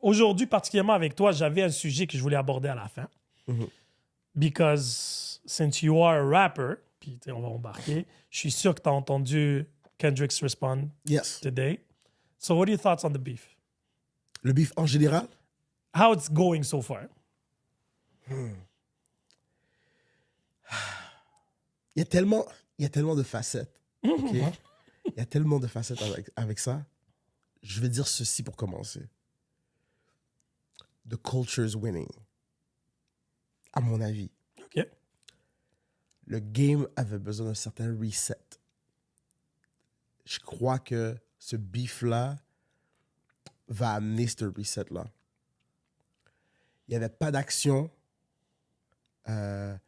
Aujourd'hui, particulièrement avec toi, j'avais un sujet que je voulais aborder à la fin. Because since you are a rapper, puis on va embarquer, je suis sûr que tu as entendu Kendrick's respond Yes. today. So what are your thoughts on the beef? Le beef en général? How it's going so far? Il y a tellement de facettes. OK? Il y a tellement de facettes avec ça. Je vais dire ceci pour commencer. The culture is winning. À mon avis. OK. Le game avait besoin d'un certain reset. Je crois que ce beef-là va amener ce reset-là. Il n'y avait pas d'action. Il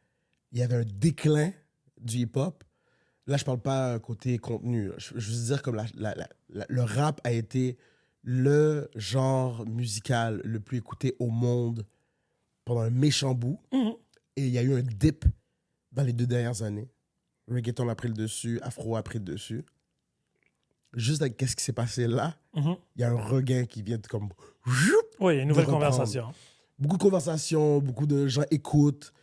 y avait un déclin du hip-hop. Là, je parle pas côté contenu. Je veux dire comme le rap a été le genre musical le plus écouté au monde pendant un méchant bout. Et il y a eu un dip dans les 2 dernières années. Reggaeton a pris le dessus, Afro a pris le dessus. Juste avec qu'est-ce qui s'est passé là, il y a un regain qui vient de comme... Oui, une nouvelle de reprendre. conversation. Beaucoup de conversations, beaucoup de gens écoutent.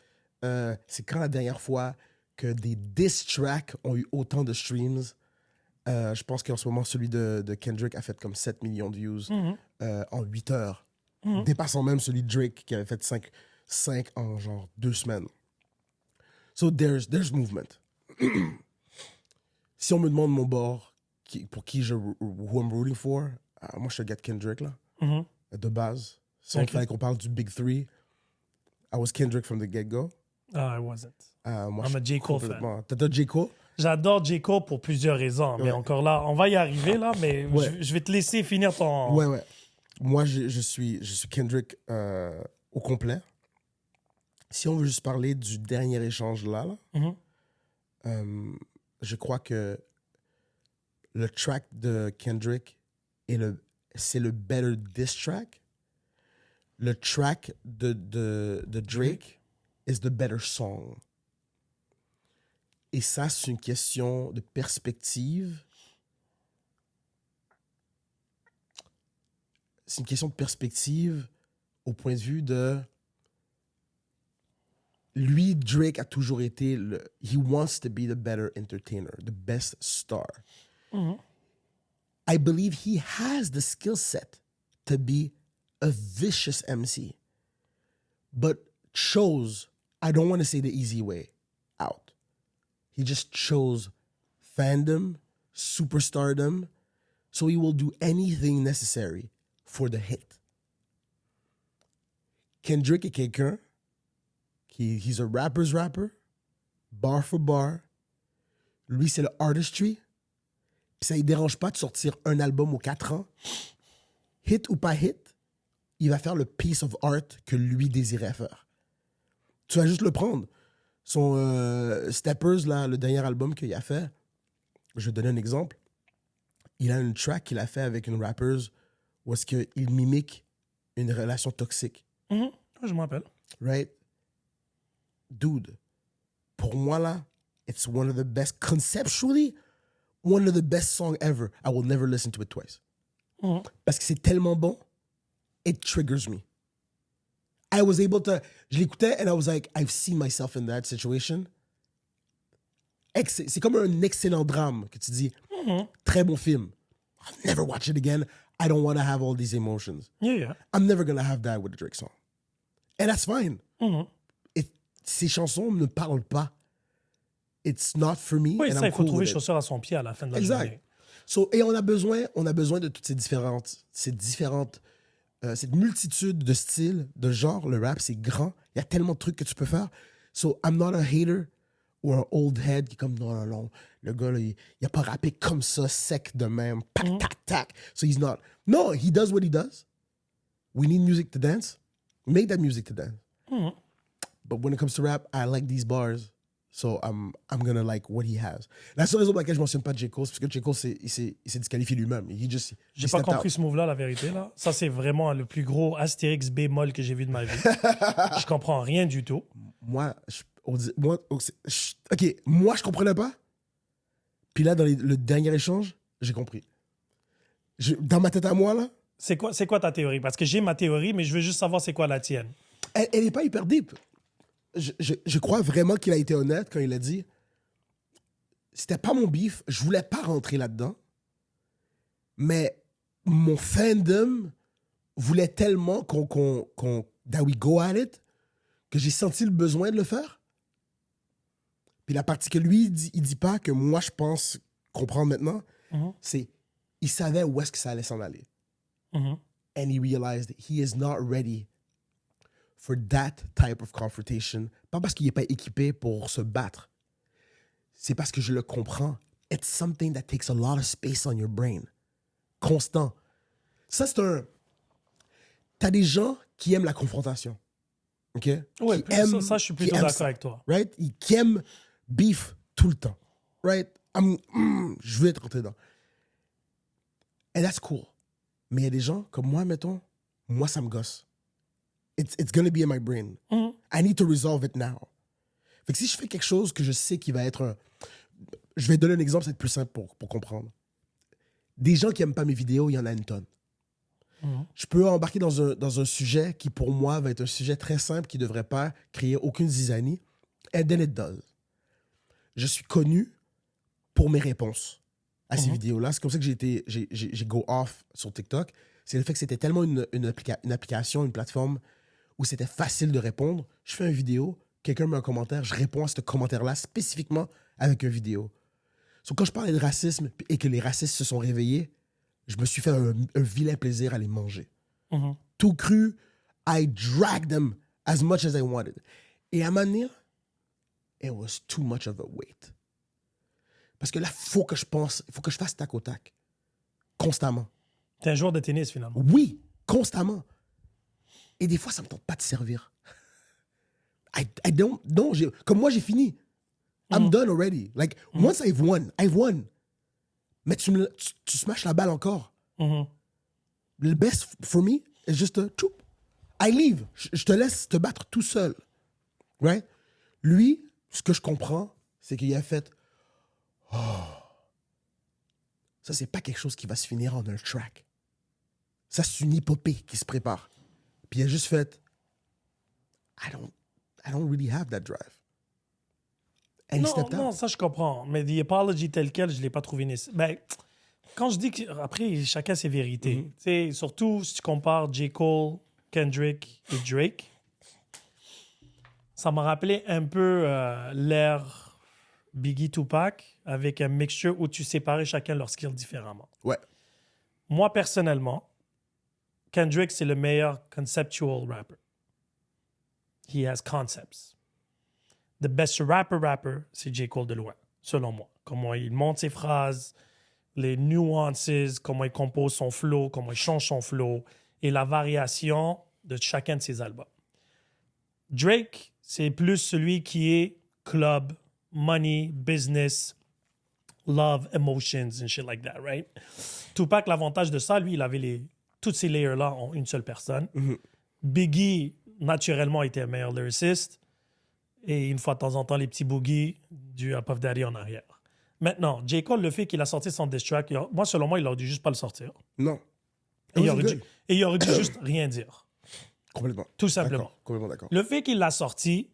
C'est quand la dernière fois que des diss tracks ont eu autant de streams? Je pense qu'en ce moment, celui de Kendrick a fait comme 7 millions de views en 8 heures. Dépassant même celui de Drake qui avait fait 5 en genre 2 semaines. So there's movement. Si on me demande mon bord, pour qui who I'm rooting for, moi je te get Kendrick là, de base. Si on fallait qu'on parle du Big Three, I was Kendrick from the get-go. I wasn't. Moi, I'm a J. Cole fan. T'as J. Cole? J'adore J. Cole pour plusieurs raisons. Mais encore là, on va y arriver là, mais je vais te laisser finir ton... Ouais. Moi, je suis Kendrick au complet. Si on veut juste parler du dernier échange là, je crois que le track de Kendrick c'est le better diss track. Le track de Drake is the better song. Et ça, c'est une question de perspective. C'est une question de perspective au point de vue de... Lui, Drake a toujours été... He wants to be the better entertainer, the best star. I believe he has the skill set to be a vicious MC, but chose, I don't want to say the easy way out. He just chose fandom, superstardom, so he will do anything necessary for the hit. Kendrick est quelqu'un he's a rapper's rapper, bar for bar. Lui, c'est le artistry. Puis ça ne dérange pas de sortir un album aux 4 ans. Hit ou pas hit, il va faire le piece of art que lui désirait faire. Tu vas juste le prendre. Son Steppers, là, le dernier album qu'il a fait, je vais donner un exemple. Il a une track qu'il a fait avec une rappeuse où est-ce qu'il mimique une relation toxique. Je me rappelle. Right? Dude, pour moi, là, it's one of the best, conceptually, one of the best songs ever. I will never listen to it twice. Parce que c'est tellement bon, it triggers me. I was able to... Je l'écoutais and I was like, I've seen myself in that situation. C'est comme un excellent drame que tu dis, très bon film. I'll never watch it again. I don't want to have all these emotions. Yeah. I'm never going to have that with a Drake song. And that's fine. Ces chansons ne parlent pas. It's not for me. Oui, and ça, I'm il faut cool trouver with it. chaussure à son pied à la fin de la journée. Exact. So, et on a besoin de toutes cette multitude de styles, de genres. Le rap, c'est grand. Il y a tellement de trucs que tu peux faire. So, I'm not a hater ou un old head qui est comme, non. Le gars, là, il a pas rappé comme ça, sec de même. Tac, tac, tac. So, he's not. No, he does what he does. We need music to dance. Make that music to dance. But when it comes to rap, I like these bars. So I'm gonna like what he has. La seule raison pour laquelle je mentionne pas J. Cole, c'est parce que J. Cole il s'est disqualifié lui-même. J'ai pas compris ce move-là, la vérité. Là. Ça, c'est vraiment le plus gros Astérix bémol que j'ai vu de ma vie. Je comprends rien du tout. Moi, OK, moi, je comprenais pas. Puis là, dans le dernier échange, j'ai compris. Dans ma tête à moi, là, C'est quoi ta théorie? Parce que j'ai ma théorie, mais je veux juste savoir c'est quoi la tienne. elle est pas hyper deep. Je crois vraiment qu'il a été honnête quand il a dit c'était pas mon beef, je voulais pas rentrer là-dedans, mais mon fandom voulait tellement that we go at it que j'ai senti le besoin de le faire. Puis la partie que lui, il dit pas, que moi, je pense comprendre maintenant, c'est il savait où est-ce que ça allait s'en aller. Mhm. And he realized he is not ready for that type of confrontation. Pas parce qu'il n'est pas équipé pour se battre. C'est parce que je le comprends. It's something that takes a lot of space on your brain. Constant. Ça, c'est un... T'as des gens qui aiment la confrontation. OK? Oui, Qui aiment- ça, je suis plutôt qui aiment d'accord ça, avec toi. Right? Qui aiment beef tout le temps. Right? Je veux être rentré dedans. And that's cool. Mais il y a des gens comme moi, mettons, moi, ça me gosse. It's gonna be in my brain. Mhm. I need to resolve it now. Fait que si je fais quelque chose que je sais qui va être un... Je vais donner un exemple, c'est plus simple pour comprendre. Des gens qui n'aiment pas mes vidéos, il y en a une tonne. Mhm. Je peux embarquer dans un sujet qui, pour moi, va être un sujet très simple, qui ne devrait pas créer aucune zizanie. And then it does. Je suis connu pour mes réponses à ces vidéos-là. C'est comme ça que j'ai go off sur TikTok. C'est le fait que c'était tellement une application, une plateforme où c'était facile de répondre. Je fais une vidéo, quelqu'un met un commentaire, je réponds à ce commentaire-là spécifiquement avec une vidéo. So, quand je parlais de racisme et que les racistes se sont réveillés, je me suis fait un vilain plaisir à les manger. Mhm. Tout cru, I dragged them as much as I wanted. Et à un moment donné, it was too much of a weight. Parce que là, il faut que je fasse tac au tac. Constamment. T'es un joueur de tennis, finalement. Oui, constamment. Et des fois, ça me tente pas de servir. I don't, non, comme moi, j'ai fini. I'm done already. Like, once I've won. Mais tu smashes la balle encore. Mhm. Le best for me is just a choup. I leave. Je te laisse te battre tout seul. Right? Lui, ce que je comprends, c'est qu'il a fait ça, c'est pas quelque chose qui va se finir en un track. Ça, c'est une épopée qui se prépare. Puis il a juste fait I don't really have that drive. And he stepped Non, out. ça, je comprends. Mais the apology tel quel, je ne l'ai pas trouvé nécessaire. Ben, quand je dis que... Après, chacun ses vérités. Tu sais, surtout si tu compares J. Cole, Kendrick et Drake, ça m'a rappelé un peu l'ère Biggie Tupac avec un mixture où tu séparais chacun leur skill différemment. Ouais. Moi, personnellement, Kendrick, c'est le meilleur conceptual rapper. He has concepts. The best rapper, c'est J. Cole de loin, selon moi. Comment il monte ses phrases, les nuances, comment il compose son flow, comment il change son flow et la variation de chacun de ses albums. Drake, c'est plus celui qui est club, money, business, love, emotions and shit like that, right? Tupac, l'avantage de ça, lui, il avait toutes ces layers-là en une seule personne. Biggie, naturellement, était un meilleur lyriciste. Et une fois de temps en temps, les petits boogies du Puff Daddy en arrière. Maintenant, J. Cole, le fait qu'il a sorti son diss track, moi, selon moi, il aurait dû juste pas le sortir. Non. Et il was aurait dû juste rien dire. Complètement. Tout simplement. D'accord. Complètement d'accord. Le fait qu'il l'a sorti,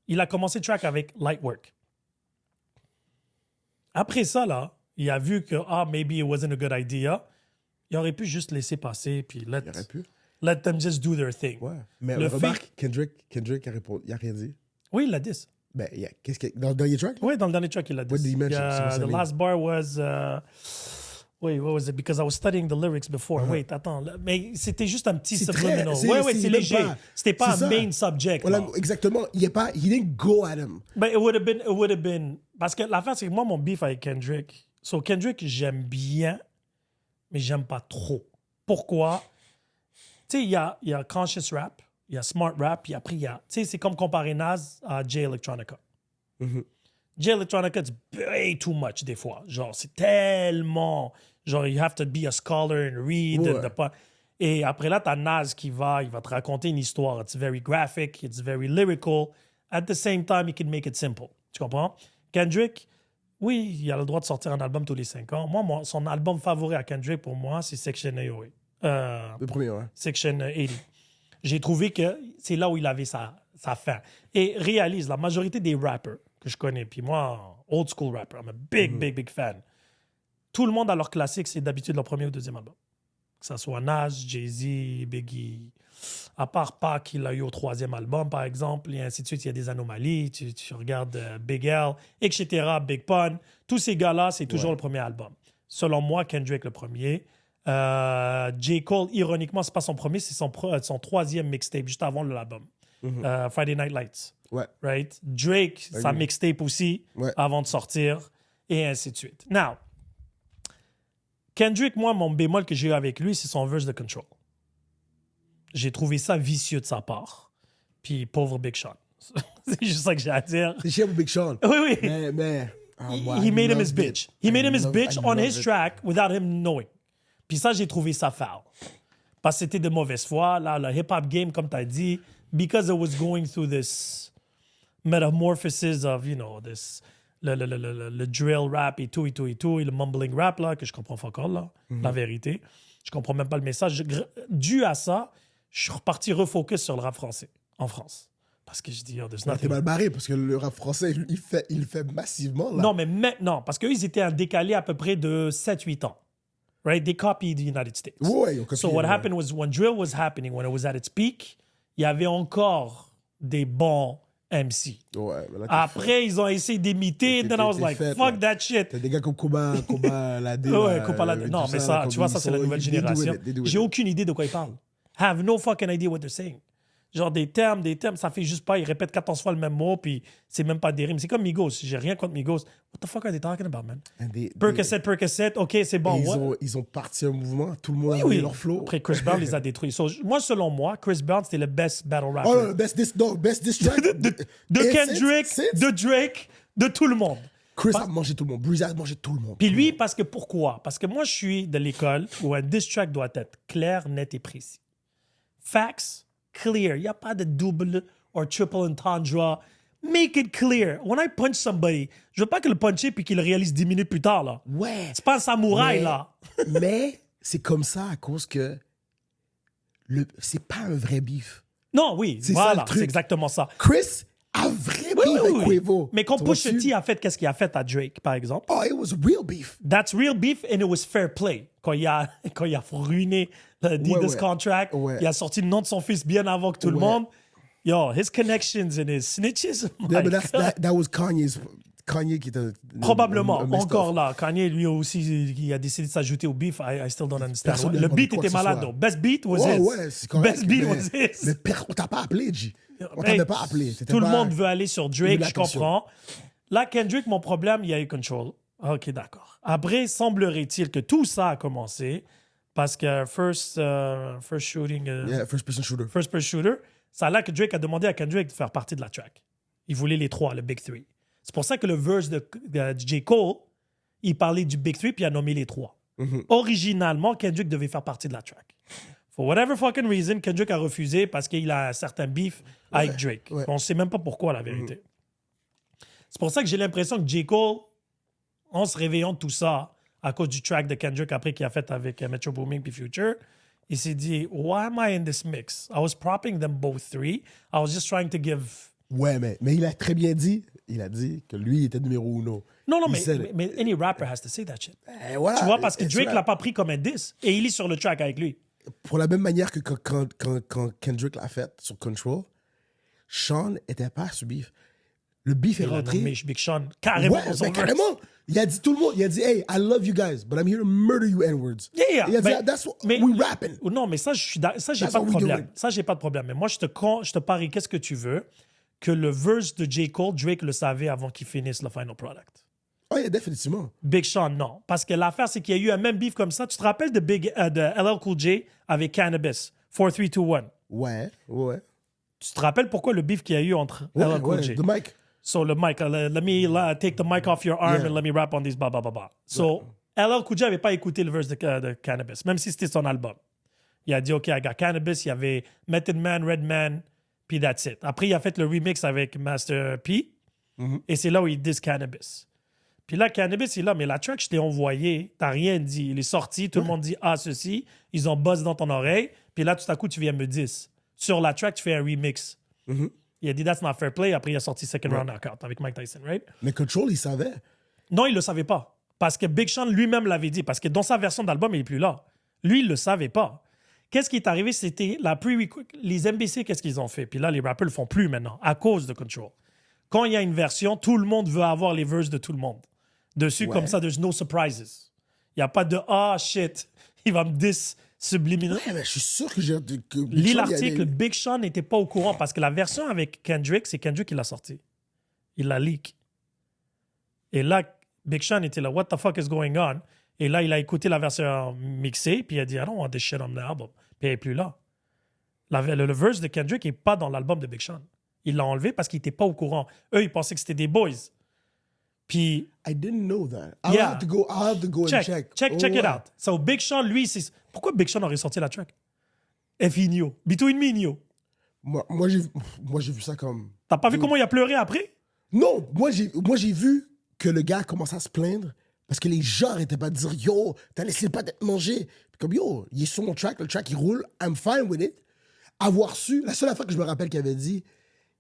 il a commencé le track avec Light Work. Après ça, là, il a vu que, maybe it wasn't a good idea. Il aurait pu juste laisser passer, puis Il aurait pu. let them just do their thing. Ouais. Mais Le remarque, Kendrick a répondu. Il a rien dit. Oui, il l'a dit. Ben, qu'est-ce que dans le dernier track? Oui, dans le dernier track, il l'a dit. What did he mention? The last bar was... wait, what was it? Because I was studying the lyrics before. Wait, attends. Mais c'était juste un petit C'est subliminal. très- Oui, c'est même léger. pas- C'était pas c'est un ça. main subject. Voilà, non. exactement. He didn't go at him. But it would have been... Parce que l'affaire, c'est que moi, mon beef avec Kendrick... So, Kendrick, j'aime bien, mais j'aime pas trop. Pourquoi? Tu sais, il y a conscious rap, il y a smart rap, puis après, il y a... Tu sais, c'est comme comparer Nas à Jay Electronica. Jay Electronica, it's way too much des fois. Genre, c'est tellement... Genre, you have to be a scholar and read. Ouais. Et après là, t'as Nas il va te raconter une histoire. It's very graphic, it's very lyrical, At the same time, he can make it simple. Tu comprends? Kendrick, oui, il a le droit de sortir un album tous les 5 ans. Moi, son album favori à Kendrick, pour moi, c'est Section 808. Le premier, ouais. Section 80. J'ai trouvé que c'est là où il avait sa fin. Et réalise, la majorité des rappers que je connais, puis moi, old school rapper, I'm a big fan. Tout le monde a leur classique, c'est d'habitude leur premier ou deuxième album. Que ce soit Nas, Jay-Z, Biggie. À part Pac, il a eu au 3e album, par exemple, et ainsi de suite. Il y a des anomalies. Tu regardes Big L, etc., Big Pun. Tous ces gars-là, c'est toujours le premier album. Selon moi, Kendrick, le premier. J. Cole, ironiquement, c'est pas son premier, c'est son 3e mixtape, juste avant l'album. Friday Night Lights. Ouais. Right? Drake, sa mixtape aussi, avant de sortir, et ainsi de suite. Now, Kendrick, moi, mon bémol que j'ai eu avec lui, c'est son verse de Control. J'ai trouvé ça vicieux de sa part. Puis pauvre Big Sean. C'est juste ça que j'ai à dire. C'est chiant pour Big Sean. Oui. Mais He made him his bitch. He made him his bitch on his track without him knowing. Puis ça, j'ai trouvé ça foul. Parce que c'était de mauvaise foi. Là, le hip-hop game, comme tu as dit, because it was going through this metamorphosis of, you know, this... Le drill rap et tout, et le mumbling rap, là, que je comprends pas encore, là, la vérité. Je comprends même pas le message. Dû à ça, je suis reparti refocus sur le rap français, en France. Parce que je dis, oh, there's T'es nothing. mal barré, parce que le rap français, il le fait massivement, là. Non, mais maintenant, parce qu'eux, ils étaient en décalé à peu près de 7-8 ans. Right? They copied the United States. Ouais, ils ont copié, So what happened was, when drill was happening, when it was at its peak, il y avait encore des bons MC. Ouais, mais là, Après, ils ont essayé d'imiter, and then I was like, fuck that shit. T'as des gars comme Koba Ladé. Ouais, Koba Ladé. Non, mais ça, tu vois, ça, c'est la nouvelle génération. J'ai aucune idée de quoi ils parlent. Have no fucking idea what they're saying. Genre des termes, ça fait juste pas, ils répètent 14 fois le même mot, puis c'est même pas des rimes. C'est comme Migos. J'ai rien contre Migos. What the fuck are they talking about, man? Percocet, OK, c'est bon. Ils ont parti un mouvement, tout le monde a leur flow. Après, Chris Brown les a détruits. So, moi, selon moi, Chris Brown, c'était le best battle rapper. Oh, le best diss track. de Kendrick, de Drake, de tout le monde. Chris a mangé tout le monde. Breezy a mangé tout le monde. Puis lui, parce que pourquoi? Parce que moi, je suis de l'école où un diss track doit être clair, net et précis. Facts, clear. Il n'y a pas de double or triple entendre. Make it clear. When I punch somebody, je veux pas qu'il le punche puis qu'il le réalise 10 minutes plus tard, là. Ouais. C'est pas un samouraï, là. Mais c'est comme ça à cause que c'est pas un vrai beef. Non, oui, C'est voilà, ça, le truc. c'est exactement ça. Chris a vrai beef avec Quavo. Mais quand Tu vois Pusha dessus? T a fait qu'est-ce qu'il a fait à Drake, par exemple, Oh, it was real beef. that's real beef and it was fair play. Quand il a ruiné le Adidas contract, il a sorti le nom de son fils bien avant que tout le monde. Yo, his connections and his snitches. Yeah, but that was Kanye qui était... Probablement, un messed encore up. là. Kanye, lui aussi, il a décidé de s'ajouter au beef. I still don't understand. Personne Le n'a beat demandé quoi était que ce malade, soit. though. Best beat was Ouais, his. ouais, c'est correct. Best beat was his. Mais on t'a pas appelé, G. On Hey, t'avait pas appelé. C'était tout le pas- monde veut aller sur Drake, je l'attention. comprends. Là, Kendrick, mon problème, il y a eu Control. OK, d'accord. Après, semblerait-il que tout ça a commencé parce que first shooting, Yeah, first person shooter. first person shooter, ça a l'air que Drake a demandé à Kendrick de faire partie de la track. Il voulait les trois, le Big Three. C'est pour ça que le verse de J. Cole, il parlait du Big Three puis il a nommé les trois. Originalement, Kendrick devait faire partie de la track. For whatever fucking reason, Kendrick a refusé parce qu'il a un certain beef avec Drake. ouais. On ne sait même pas pourquoi, la vérité. C'est pour ça que j'ai l'impression que J. Cole, en se réveillant de tout ça, à cause du track de Kendrick après qu'il a fait avec Metro Booming puis Future, il s'est dit, why am I in this mix? I was propping them both three. I was just trying to give... Ouais, mais il a très bien dit. Il a dit que lui, il était numéro uno. Non, Il said it. mais any rapper has to say that shit. Voilà, Tu vois, parce que it's Drake right. l'a pas pris comme un diss. Et il est sur le track avec lui. Pour la même manière que quand Kendrick l'a fait sur Control, Sean était pas sur beef. Le beef est Il a rentré. nommé Big Sean carrément Ouais, dans son mais verse. carrément. Il a dit tout le monde. Il a dit, hey, I love you guys, but I'm here to murder you N-words. Yeah, Il a dit, mais- that's what mais- we rapping. Non, mais ça, j'ai That's pas what de we problème. doing. Ça, j'ai pas de problème. Mais moi, je te parie, qu'est-ce que tu veux, que le verse de J. Cole, Drake le savait avant qu'il finisse le final product. Oh, yeah, définitivement. Big Sean, non. Parce que l'affaire, c'est qu'il y a eu un même beef comme ça. Tu te rappelles de LL Cool J avec Cannabis, 4321. Ouais, ouais. Tu te rappelles pourquoi le beef qu'il y a eu entre Ouais, LL Cool ouais, J? the mic. So le mic, let me take the mic off your arm Yeah. and let me rap on this, blah, blah, blah, blah. So, LL Cool J n'avait pas écouté le verse de Cannabis, même si c'était son album. Il a dit, OK, I got Cannabis. Il y avait Method Man, Redman, puis that's it. Après, il a fait le remix avec Master P, et c'est là où il diss Cannabis. Puis là, Cannabis, il est là, mais la track, je t'ai envoyé, t'as rien dit. Il est sorti, tout le monde dit « Ah, ceci », ils ont buzz dans ton oreille, puis là, tout à coup, tu viens me diss. Sur la track, tu fais un remix. Il a dit « That's not fair play », après, il a sorti Second Round Knockout avec Mike Tyson, right? Mais Control, il savait. Non, il le savait pas. Parce que Big Sean lui-même l'avait dit. Parce que dans sa version d'album, il est plus là. Lui, il le savait pas. Qu'est-ce qui est arrivé? C'était les MBC, qu'est-ce qu'ils ont fait? Puis là, les rappers le font plus maintenant, à cause de Control. Quand il y a une version, tout le monde veut avoir les verses de tout le monde. Dessus, comme ça, there's no surprises. Il n'y a pas de « Ah, shit, il va me diss subliminal ». Ouais, mais je suis sûr que j'ai... Lis l'article, Big Sean n'était pas au courant parce que la version avec Kendrick, c'est Kendrick qui l'a sorti. Il l'a leak. Et là, Big Sean était là, what the fuck is going on? Et là, il a écouté la version mixée, puis il a dit, I don't want this shit on the album. Puis il n'est plus là. Le verse de Kendrick n'est pas dans l'album de Big Sean. Il l'a enlevé parce qu'il n'était pas au courant. Eux, ils pensaient que c'était des boys. Puis. I didn't know that. I'll have to go and check. Check it out. So, Big Sean, lui, c'est. Pourquoi Big Sean aurait sorti la track? F.I.N.I.O. Between me and you. Moi, j'ai vu ça comme... T'as pas vu comment il a pleuré après? Non, moi, j'ai vu que le gars commençait à se plaindre parce que les gens n'arrêtaient pas de dire « Yo, t'as laissé pas d'être mangé. » Comme « Yo, il est sur mon track, le track, il roule. I'm fine with it. » Avoir su... La seule affaire que je me rappelle qu'il avait dit,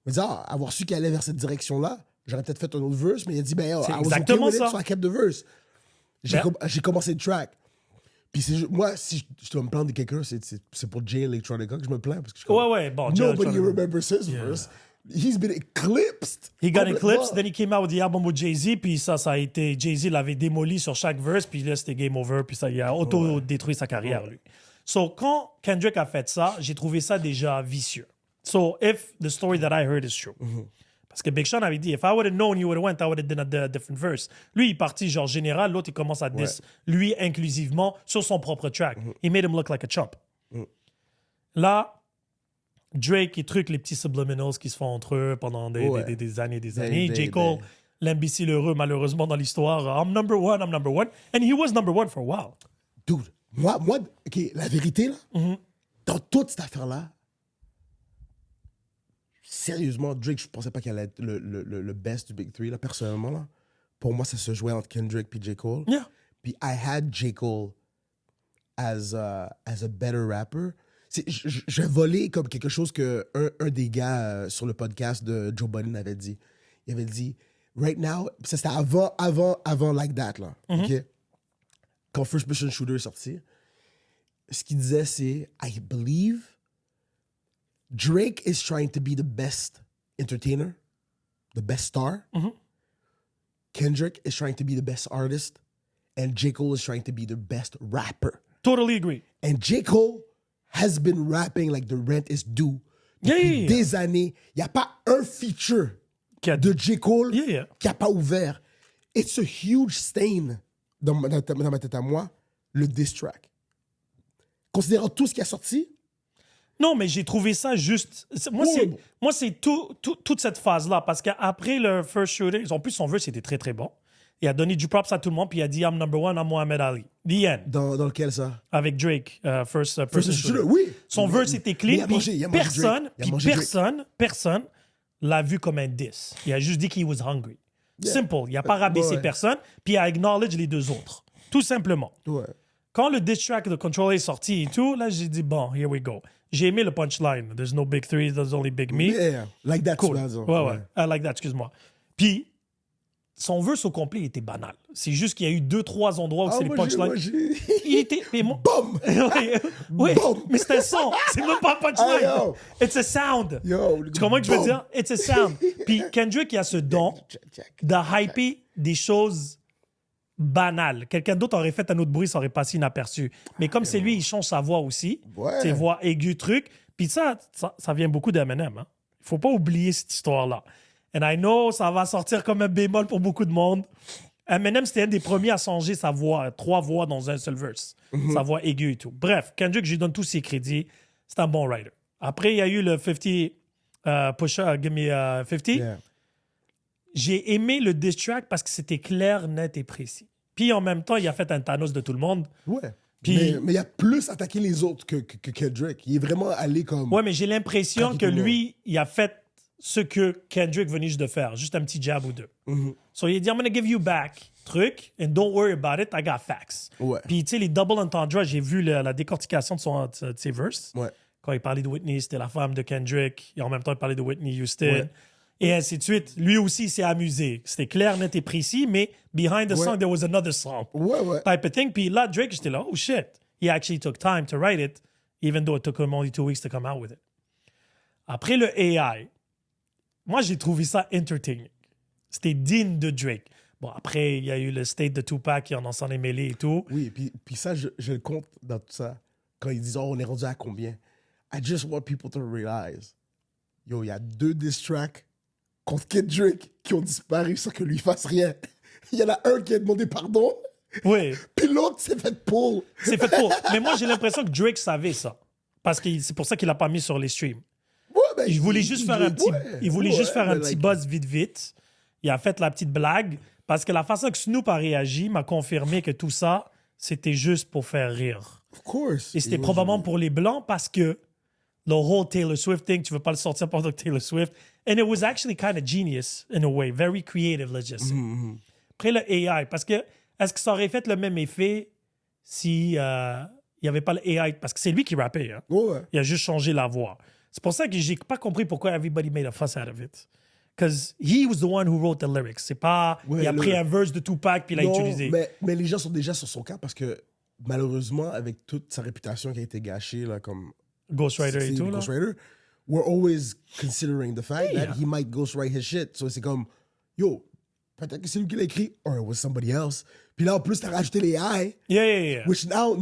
il m'a dit « Ah, avoir su qu'il allait vers cette direction-là, j'aurais peut-être fait un autre verse. » Mais il a dit « Ben, yo, I was exactement okay with ça. it, so I kept the verse. » J'ai commencé le track. Puis moi, si je dois me plaindre de quelqu'un, c'est pour Jay Electronica que je me plains. Parce que je suis comme, Ouais, bon. Jay Nobody Electronica. remembers his verse. He's been eclipsed. He got complètement. eclipsed, then he came out with the album with Jay-Z, puis ça a été... Jay-Z l'avait démoli sur chaque verse, puis là, c'était game over, puis ça, il a auto-détruit sa carrière, lui. So, quand Kendrick a fait ça, j'ai trouvé ça déjà vicieux. So, if the story that I heard is true. Parce que Big Sean avait dit, if I would have known you would have went, I would have done a different verse. Lui, il est parti genre général, l'autre, il commence à diss lui inclusivement sur son propre track. He made him look like a chump. Là, Drake, il truc les petits subliminals qui se font entre eux pendant des années et des années. J. Cole, l'imbécile heureux, malheureusement, dans l'histoire. I'm number one. And he was number one for a while. Dude, moi, OK, la vérité, là, dans toute cette affaire-là, sérieusement, Drake, je pensais pas qu'il allait être le best du Big Three, là, personnellement, là. Pour moi, ça se jouait entre Kendrick et J. Cole. Yeah. Puis I had J. Cole as a better rapper. Je volais comme quelque chose que un des gars sur le podcast de Joe Budden avait dit. Il avait dit, right now, ça c'était avant Like That, là. OK? Quand First Person Shooter est sorti, ce qu'il disait, c'est, I believe Drake is trying to be the best entertainer, the best star. Kendrick is trying to be the best artist. And J. Cole is trying to be the best rapper. Totally agree. And J. Cole has been rapping like the rent is due depuis des années. Il n'y a pas un feature de J. Cole qui n'a pas ouvert. It's a huge stain dans ma tête à moi, le diss track. Considérant tout ce qui a sorti. Non, mais j'ai trouvé ça juste... Moi, c'est toute cette phase-là. Parce qu'après le first shooter, en plus, son verse était très, très bon. Il a donné du props à tout le monde, puis il a dit « I'm number one, I'm Muhammad Ali ». The end. Dans lequel ça? Avec Drake, first shooter. Oui. Son verse était clean, puis personne l'a vu comme un diss. Il a juste dit qu'il was hungry. Simple. Il n'a pas rabaissé personne, puis il a acknowledge les deux autres. Tout simplement. Ouais. Quand le diss track de Control est sorti et tout, là, j'ai dit « Bon, here we go ». J'ai aimé le punchline. There's no big three, there's only big me. Yeah, like that. Cool. Ouais. I like that, excuse-moi. Puis, son verse au complet était banal. C'est juste qu'il y a eu 2-3 endroits où c'est les punchlines. Il était... Boom! Oui, mais c'est un son. C'est même pas un punchline. It's a sound. Tu comprends ce que je veux dire? It's a sound. Puis Kendrick, il a ce don de hyper des choses banales. Quelqu'un d'autre aurait fait un autre bruit, ça aurait passé inaperçu. Mais comme c'est lui, il change sa voix aussi. Ses voix aiguës, trucs. Puis ça vient beaucoup d'Eminem. Hein? Il faut pas oublier cette histoire-là. And I know, ça va sortir comme un bémol pour beaucoup de monde. Eminem, c'était un des premiers à changer sa voix, 3 voix dans un seul verse. Sa voix aiguë et tout. Bref, Kendrick, je lui donne tous ses crédits. C'est un bon writer. Après, il y a eu le 50, Pusha, Give Me 50. Yeah. J'ai aimé le diss track parce que c'était clair, net et précis. Puis en même temps, il a fait un Thanos de tout le monde. Ouais. Puis, Mais il a plus attaqué les autres que Kendrick. Il est vraiment allé comme... ouais, mais j'ai l'impression Quand que il lui, il a fait ce que Kendrick venait juste de faire, juste un petit jab ou deux. Mhm. So, il a dit, I'm gonna give you back, truc, and don't worry about it, I got facts. Ouais. Puis, tu sais, les double entendres, j'ai vu la décortication de ses verses. Ouais. Quand il parlait de Whitney, c'était la femme de Kendrick, et en même temps, il parlait de Whitney Houston. Ouais. Et ainsi de suite. Lui aussi, il s'est amusé. C'était clair, net et précis, mais behind the Ouais. song, there was another song. Ouais. Type of thing. Puis là, Drake, j'étais là, oh shit. He actually took time to write it, even though it took him only 2 weeks to come out with it. Après le AI, moi, j'ai trouvé ça entertaining. C'était digne de Drake. Bon, après, il y a eu le state de Tupac qui en s'en est mêlé et tout. Oui, puis ça, je le compte dans tout ça. Quand ils disent, oh, on est rendu à combien? I just want people to realize. Yo, il y a 2 diss tracks contre Kendrick qui ont disparu sans que lui fasse rien. Il y en a un qui a demandé pardon, Oui, puis l'autre s'est fait pull. c'est fait pour. Mais moi, j'ai l'impression que Drake savait ça. Parce que c'est pour ça qu'il l'a pas mis sur les streams. Ouais, ben, Il voulait juste faire un petit, il voulait juste faire un mais petit like, buzz vite. Il a fait la petite blague parce que la façon que Snoop a réagi m'a confirmé que tout ça, c'était juste pour faire rire. Of course. Et c'était It was- probablement pour les Blancs parce que le whole Taylor Swift thing, tu veux pas le sortir pendant que Taylor Swift. And it was actually kind of genius in a way. Very creative, let's just say. Après le AI, parce que est-ce que ça aurait fait le même effet si il n'y avait pas le AI? Parce que c'est lui qui rappait. Hein? Ouais. Il a juste changé la voix. C'est pour ça que j'ai pas compris pourquoi everybody made a fuss out of it. Because he was the one who wrote the lyrics. C'est pas... Ouais, il a pris un verse de Tupac puis il l'a Non, utilisé. mais les gens sont déjà sur son cas parce que malheureusement, avec toute sa réputation qui a été gâchée, là, comme Ghostwriter et c'est tout. le Là. ghostwriter, we're always considering the fact Yeah. that he might ghostwrite his shit. So c'est comme, yo, peut-être que c'est lui qui l'a écrit, or it was somebody else. Puis là, en plus, t'as rajouté les I, Yeah. which now,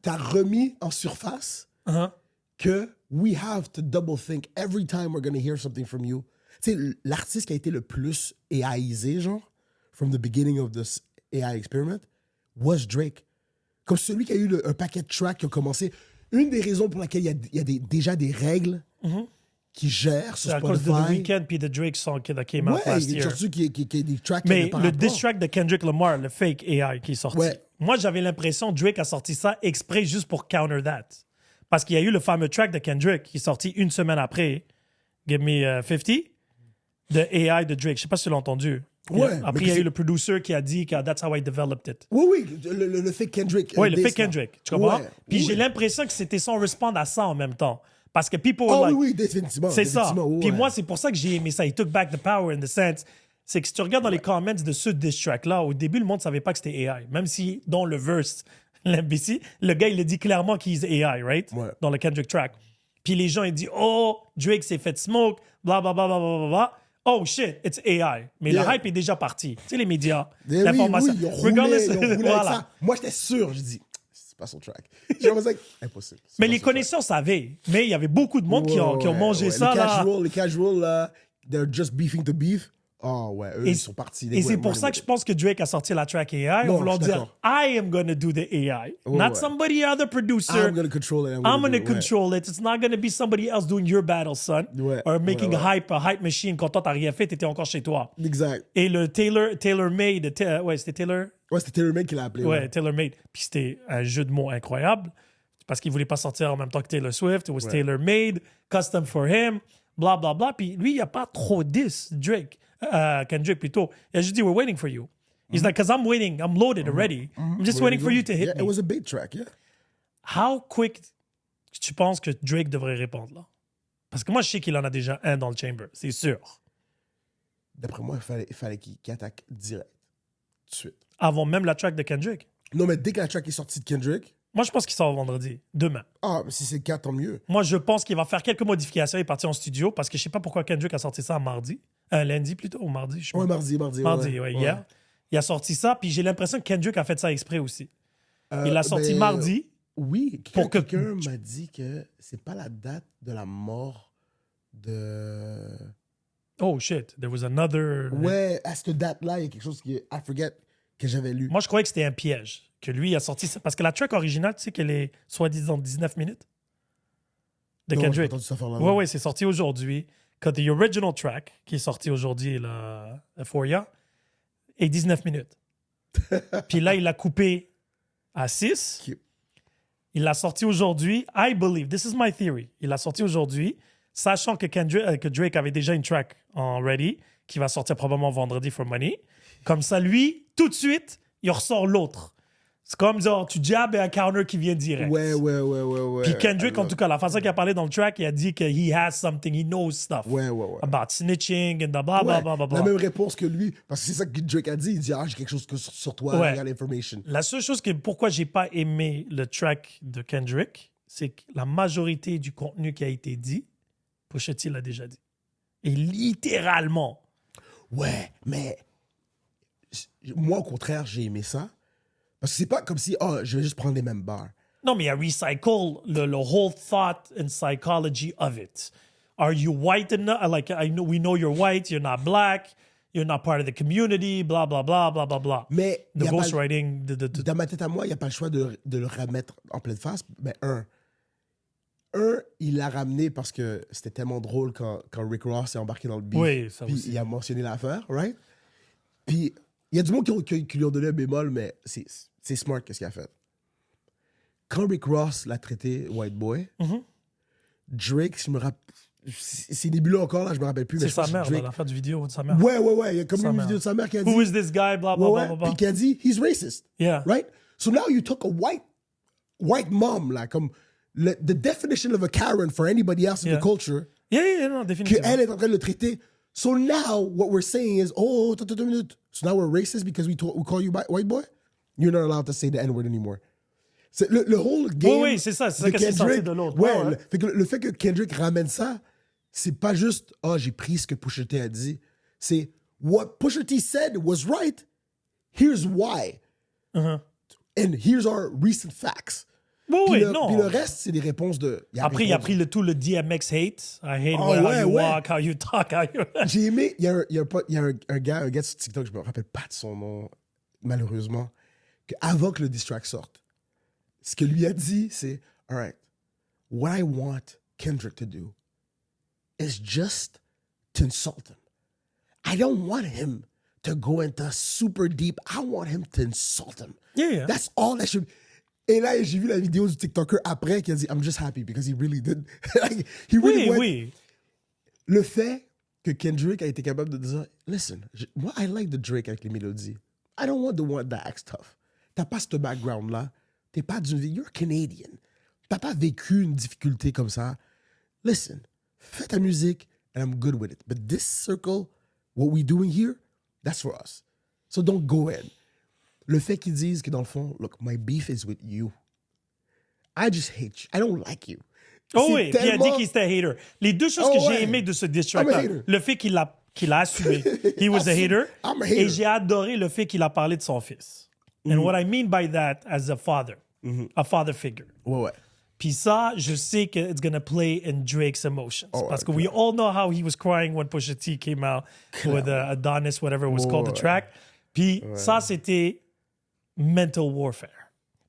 t'as remis en surface Uh-huh. que we have to double think every time we're going to hear something from you. Tu sais, l'artiste qui a été le plus AIisé, genre, from the beginning of this AI experiment, was Drake. Comme celui qui a eu un paquet de tracks qui a commencé. Une des raisons pour laquelle il y a déjà des règles qui gèrent sur C'est à cause de The Spotify. Weeknd puis de Drake song that came out Ouais, last il y a year. surtout qui a des tracks qui Mais avaient pas le rapport. diss track de Kendrick Lamar, le fake AI qui est sorti, Ouais. moi j'avais l'impression que Drake a sorti ça exprès juste pour counter that. Parce qu'il y a eu le fameux track de Kendrick qui est sorti une semaine après, Give Me 50, de AI de Drake. Je sais pas si tu l'as entendu. Ouais, Après, mais il y a c'est- eu le producer qui a dit que that's how I developed it. Oui, le fake Kendrick. Oui, le diss, fake là. Kendrick. Tu comprends? Ouais, Puis oui. j'ai l'impression que c'était son respond à ça en même temps. Parce que people Ah were like, oui, définitivement. c'est ça. définitivement, ouais. Puis moi, c'est pour ça que j'ai aimé ça. Il took back the power in the sense. C'est que si tu regardes dans les comments de ce diss track-là, au début, le monde ne savait pas que c'était AI. Même si, dans le verse, l'imbécile, le gars, il a dit clairement qu'il est AI, right? Ouais. Dans le Kendrick track. Puis les gens, ils disent, oh, Drake s'est fait smoke, bla, bla, bla, bla, bla, bla, bla. Oh shit, it's AI. Mais Yeah. le hype est déjà parti. Tu sais, les médias, Mais l'information. Oui, ils ont roulé, Regardless, ils ont roulé avec voilà. ça. Moi, j'étais sûr. Je dis, c'est pas son track. J'ai like, impossible. c'est Mais pas les son track. connaisseurs savaient. Mais il y avait beaucoup de monde qui ont mangé ça, là. Les casuals, là, they're just beefing to beef. Oh, ouais, eux, ils sont partis. Et c'est pour ça que je pense que Drake a sorti la track AI Non, en voulant je suis dire d'accord. I am going to do the AI, not ouais. somebody other producer. I'm going to control it. I'm going to do it, ouais. control it. It's not going to be somebody else doing your battle, son. Ouais, Or making ouais. hype, a hype machine. Quand toi, t'as rien fait, t'étais encore chez toi. Exact. Et le Taylor-made, ouais, c'était Taylor? Ouais, c'était Taylor Made qui l'a appelé. Ouais, Taylor-made. Puis c'était un jeu de mots incroyable parce qu'il voulait pas sortir en même temps que Taylor Swift. It was Taylor-made, custom for him, bla, bla, bla. Puis lui, il n'y a pas trop diss Drake. Kendrick plutôt. Il a juste dit, we're waiting for you. He's like, because I'm waiting. I'm loaded already. I'm just waiting for you to hit Yeah, me. it was a big track, yeah. How quick tu penses que Drake devrait répondre là? Parce que moi, je sais qu'il en a déjà un dans le chamber. C'est sûr. D'après moi, il fallait qu'il attaque direct. Tout de suite. Avant même la track de Kendrick. Non, mais dès que la track est sortie de Kendrick, Moi, je pense qu'il sort vendredi. Demain. ah, mais si c'est le cas, tant mieux. Moi, je pense qu'il va faire quelques modifications et partir en studio parce que je sais pas pourquoi Kendrick a sorti ça mardi. Lundi plutôt, ou mardi, je sais pas. Ouais, mardi. Mardi, ouais, hier. Il a sorti ça, puis j'ai l'impression que Kendrick a fait ça exprès aussi. Il l'a sorti ben, mardi. Oui, Pour que- quelqu'un m'a dit que c'est pas la date de la mort de... Oh shit, there was another. Ouais, à cette date-là, il y a quelque chose qui est... I forget, que j'avais lu. Moi, je croyais que c'était un piège. Que lui a sorti ça. Parce que la track originale, tu sais qu'elle est soi-disant 19 minutes de Non, j'ai Kendrick. pas entendu ça faire là. Ouais, ouais, c'est sorti aujourd'hui. Que the original track, qui est sorti aujourd'hui, la Euphoria, est 19 minutes. Puis là, il l'a coupé à 6. Qui- Il l'a sorti aujourd'hui. I believe, this is my theory. Il l'a sorti aujourd'hui, sachant que Drake avait déjà une track en ready, qui va sortir probablement vendredi for money. Comme ça, lui, tout de suite, il ressort l'autre. C'est comme genre, tu jabs et un counter qui vient direct. Ouais. Puis Kendrick, en Alors, tout cas, la façon qu'il a parlé dans le track, il a dit que he has something, he knows stuff. Ouais. About snitching and blah, blah, Ouais, blah, blah, blah. la même réponse que lui, parce que c'est ça que Drake a dit. Il dit, j'ai quelque chose sur toi, Ouais. regarde l'information. La seule chose pourquoi j'ai pas aimé le track de Kendrick, c'est que la majorité du contenu qui a été dit, Pusha T l'a déjà dit. Et littéralement. Ouais, mais moi, au contraire, j'ai aimé ça. Parce que c'est pas comme si, je vais juste prendre les mêmes bars. Non, mais il a recycle le whole thought and psychology of it. Are you white enough? Like, we know you're white, you're not black, you're not part of the community, blah, blah, blah, blah, blah, blah. Mais The y a pas- ghostwriting, dans ma tête à moi, il n'y a pas le choix de le remettre en pleine face. Mais il l'a ramené parce que c'était tellement drôle quand Rick Ross est embarqué dans le beat. Oui, ça puis aussi. il a mentionné l'affaire, right? Puis il y a du monde qui lui ont donné un bémol, mais c'est smart qu'est-ce qu'il a fait. Quand Rick Ross l'a traité White Boy, Mm-hmm. Drake, je me rappelle. C'est nébuleux encore, là, je me rappelle plus. c'est mais je sa pense que mère, Drake... dans l'affaire du vidéo de sa mère. Ouais. Il y a comme Sa une mère. vidéo de sa mère qui a dit. Who is this guy, blah, blah, Ouais, blah, blah, blah. puis qui a dit, he's racist. Yeah. Right? So now you took a white mom, là, comme the definition of a Karen for anybody else in Yeah. the culture, Yeah, non, définitivement. qu'elle est en train de le traiter. So now what we're saying is, attends une minute. So now we're racist because we call you white boy? You're not allowed to say the N-word anymore. C'est le whole game. Oui, c'est ça de qu'elle s'est sortie de l'autre. Ouais, Ouais. Le fait que Kendrick ramène ça, c'est pas juste, j'ai pris ce que Pusha T a dit. C'est, what Pusha T said was right. Here's why. Uh-huh. And here's our recent facts. Oui, Puis non. Puis le reste, c'est des réponses de. Après, il a pris tout le DMX hate. I hate how ouais, you ouais. walk, how you talk, how you... J'ai aimé, il y a un gars sur TikTok, je me rappelle pas de son nom, malheureusement, qu'avant que le diss track sorte, ce que lui a dit, c'est, all right, what I want Kendrick to do is just to insult him. I don't want him to go into super deep. I want him to insult him. Yeah. That's all that should. Et là, j'ai vu la vidéo du TikToker après qui a dit, I'm just happy because he really did. Like, he really went. Oui. Le fait que Kendrick a été capable de dire, listen, moi, I like the Drake avec les mélodies. I don't want the one that acts tough. T'as pas ce background-là. T'es pas d'une vie. You're Canadian. T'as pas vécu une difficulté comme ça. Listen, fais ta musique and I'm good with it. But this circle, what we doing here, that's for us. So don't go in. Le fait qu'ils disent que dans le fond, look, my beef is with you. I just hate you. I don't like you. Oh C'est oui, puis il a dit tellement- qu'il était hater. Les deux choses Oh que ouais. j'ai aimé de ce diss I'm a track-là, hater. le fait qu'il a assumé, he was a hater, I'm a hater. et j'ai adoré le fait qu'il a parlé de son fils. And what I mean by that, as a father figure. Ouais. Puis ça, je sais que it's gonna play in Drake's emotions. Oh, parce que we all know how he was crying when Pusha T came out with Adonis, whatever it was called, the track. Puis ça, c'était mental warfare.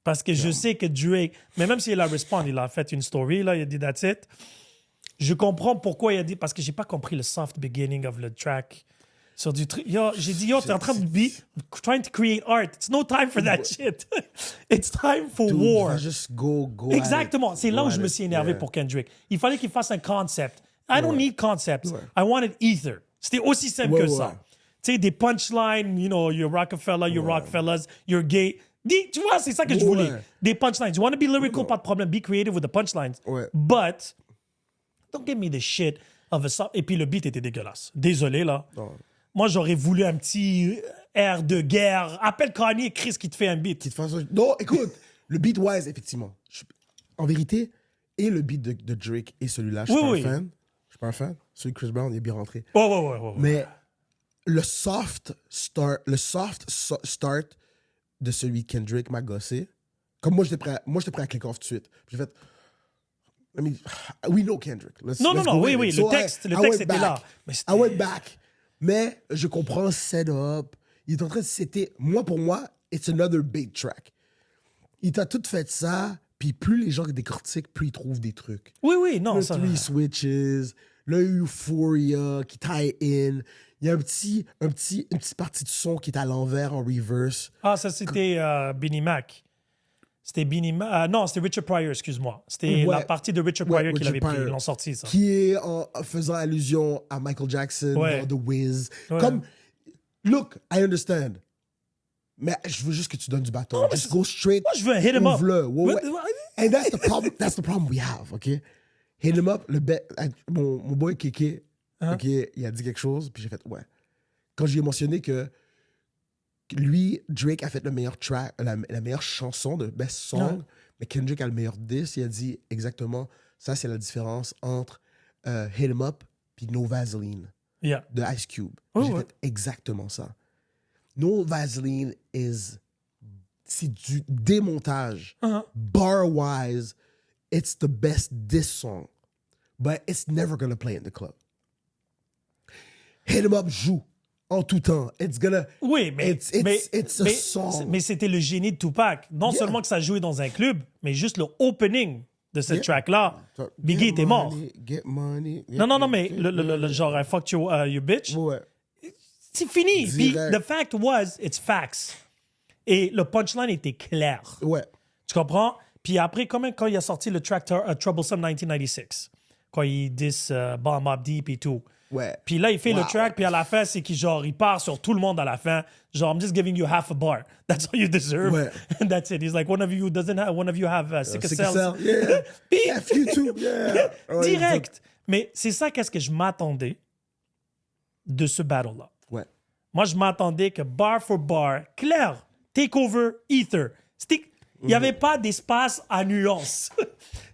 Parce que je sais que Drake, mais même s'il a respond, il a fait une story, là, il a dit that's it. Je comprends pourquoi il a dit, parce que j'ai pas compris le soft beginning of le track. Sur du truc. J'ai dit, t'es en train de trying to create art. It's no time for that shit. It's time for Dude, war. Just go Exactement. C'est là où Go je at me it. suis énervé Yeah. pour Kendrick. Il fallait qu'il fasse un concept. I don't need concepts. I wanted ether. C'était aussi simple que ça. Ouais. Tu sais, des punchlines, you know, you're Rockefeller, you're Rockefellers, you're gay. Tu vois, c'est ça que je voulais. Des punchlines. You want to be lyrical, pas de problème. Be creative with the punchlines. Ouais. But, don't give me the shit of a song. Et puis le beat était dégueulasse. Désolé, là. Moi, j'aurais voulu un petit air de guerre. Appelle Kanye et Chris qui te fait un beat. Non, écoute, le beat wise, effectivement. En vérité, et le beat de Drake et celui-là, je suis Oui, pas oui. un fan. Je suis pas un fan. Celui de Chris Brown, il est bien rentré. Ouais. Mais le soft start de celui de Kendrick m'a gossé. Comme moi, j'étais prêt à click off tout de suite. J'ai fait, we know Kendrick. Non, go oui, with oui, it. le So texte I went était back. là. Mais I went back. Mais je comprends le setup. Il est en train de c'était pour moi, it's another big track. Il t'a tout fait ça, puis plus les gens décortiquent, plus ils trouvent des trucs. Oui, non, Le ça. three switches, le Euphoria qui tie in. Il y a une petite partie de son qui est à l'envers en reverse. Ah, ça, c'était Benny Mac. C'était non, c'était Richard Pryor, excuse-moi. C'était Ouais. la partie de Richard Ouais, Pryor qu'il Richard avait pris. Pryor. Ils l'ont sorti, ça. Qui est en faisant allusion à Michael Jackson Ouais. dans The Wiz. Ouais. Comme, look, I understand. Mais je veux juste que tu donnes du bâton. mais Just go straight. Moi, je veux un hit 'em up. Ouvre-le. Ouais, ouais. Ouais. And that's the problem. That's the problem we have, OK? Hit him up. Mon boy Kéké, Hein? OK, il a dit quelque chose, puis j'ai fait, ouais. Quand j'ai mentionné que lui, Drake a fait le meilleur track, la meilleure chanson de best song, Ouais. mais Kendrick a le meilleur diss, il a dit exactement, ça, c'est la différence entre Hit him up puis No Vaseline Yeah. de Ice Cube. Oh, J'ai ouais. fait exactement ça. No Vaseline c'est du démontage. Uh-huh. Bar-wise, it's the best diss song. But it's never gonna play in the club. Hit 'em up joue en tout temps. It's gonna... Oui, mais, It's a mais, song. mais c'était le génie de Tupac. Non Yeah. seulement que ça jouait dans un club, mais juste le opening de cette Yeah. track-là. So, Biggie get était mort. money, Get money. Non, mais le genre I fucked you bitch, Ouais. c'est fini. Puis Direct. the fact was, it's facts. Et le punchline était clair. Ouais. Tu comprends? Puis après, quand il a sorti le track Troublesome 1996, quand il dit Bomb Mob Deep et tout. Ouais. Puis là, il fait le Wow. track, puis à la fin, c'est qu'il genre, il part sur tout le monde à la fin. Genre, I'm just giving you half a bar. That's all you deserve. Ouais. And that's it. He's like, one of you have sickle Sickle cells. cell, yeah. Puis, F you too, yeah. Ouais, direct. Mais c'est ça qu'est-ce que je m'attendais de ce battle-là. Ouais. Moi, je m'attendais que bar for bar, clair, takeover, ether. Il n'y avait pas d'espace à nuance.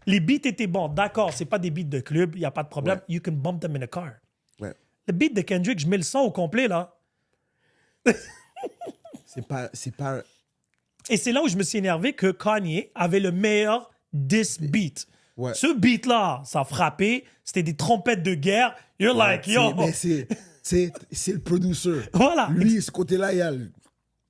Les beats étaient bons. D'accord, c'est pas des beats de club, il n'y a pas de problème. Ouais. You can bump them in a car. Ouais. Le beat de Kendrick, je mets le son au complet, là. C'est pas... Et c'est là où je me suis énervé que Kanye avait le meilleur diss beat. Ouais. Ce beat-là, ça frappait. C'était des trompettes de guerre. You're like, yo. Mais c'est le producer. Voilà. Lui, ce côté-là, il y a le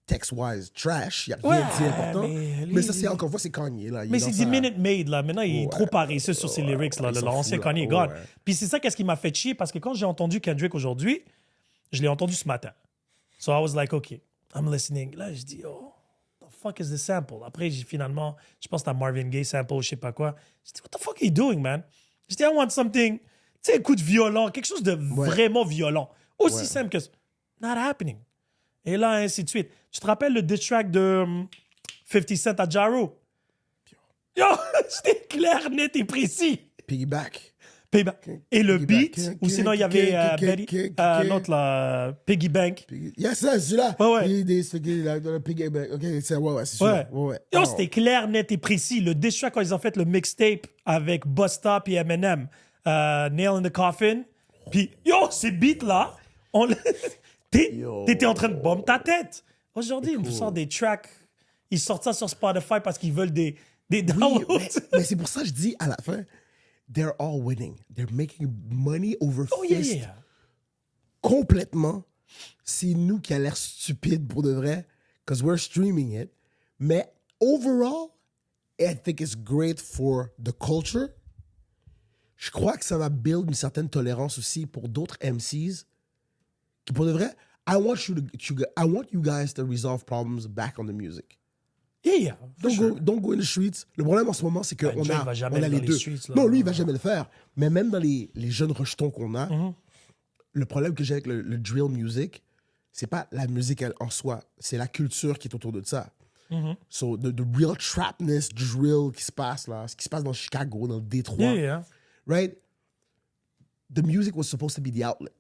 text-wise trash. Il n'y a rien Ouais, de important. mais lui- Mais ça, c'est encore une fois, c'est Kanye. Là. Il Mais est c'est dans du sa- Minute Maid, là. Maintenant, il est Ouais. trop paresseux sur ses lyrics, là. il s'en L'ancien fout, là. Kanye est gone. Ouais. Puis c'est ça qu'est-ce qui m'a fait chier, parce que quand j'ai entendu Kendrick aujourd'hui, je l'ai entendu ce matin. So I was like, OK, I'm listening. Là, je dis, oh, the fuck is this sample? Après, j'ai finalement, je pense que c'est un Marvin Gaye sample, je sais pas quoi. Je dis, what the fuck are you doing, man? Je dis, I want something, tu sais, un coup de violent, quelque chose de vraiment violent. Aussi simple que ça. Not happening. Et là, ainsi de suite. Tu te rappelles le diss track de 50 Cent à Jaro? Yo, c'était clair, net et précis. Piggyback. Payback. Et le Piggyback. beat, ou sinon il y avait Betty, l'autre là, Piggy Bank. Yes, c'est celui-là. Ouais, ouais. Piggyback. OK, c'est celui-là. Ouais. Yo, c'était clair, net et précis. Le diss track, quand ils ont fait le mixtape avec Busta et Eminem, Nail in the Coffin. Puis, yo, ces beats-là, t'étais en train de bomber ta tête. Aujourd'hui, ils me sortent des tracks. Ils sortent ça sur Spotify parce qu'ils veulent des downloads. Mais c'est pour ça que je dis à la fin, they're all winning. They're making money over Oh, fist. yeah. Complètement. C'est nous qui a l'air stupide pour de vrai, because we're streaming it. Mais overall, I think it's great for the culture. Je crois que ça va build une certaine tolérance aussi pour d'autres MCs. Qui pour de vrai, I want you guys to resolve problems back on the music. Yeah. Don't go in the streets. Le problème en ce moment, c'est qu'on Drake a, va jamais on a aller les dans les deux. streets, là. Non, lui, il va jamais le faire. Mais même dans les jeunes rejetons qu'on a, Mm-hmm. le problème que j'ai avec le drill music, c'est pas la musique en soi, c'est la culture qui est autour de ça. Mm-hmm. So, the real trapness drill qui se passe là, ce qui se passe dans Chicago, dans le Détroit, Yeah. right? The music was supposed to be the outlet.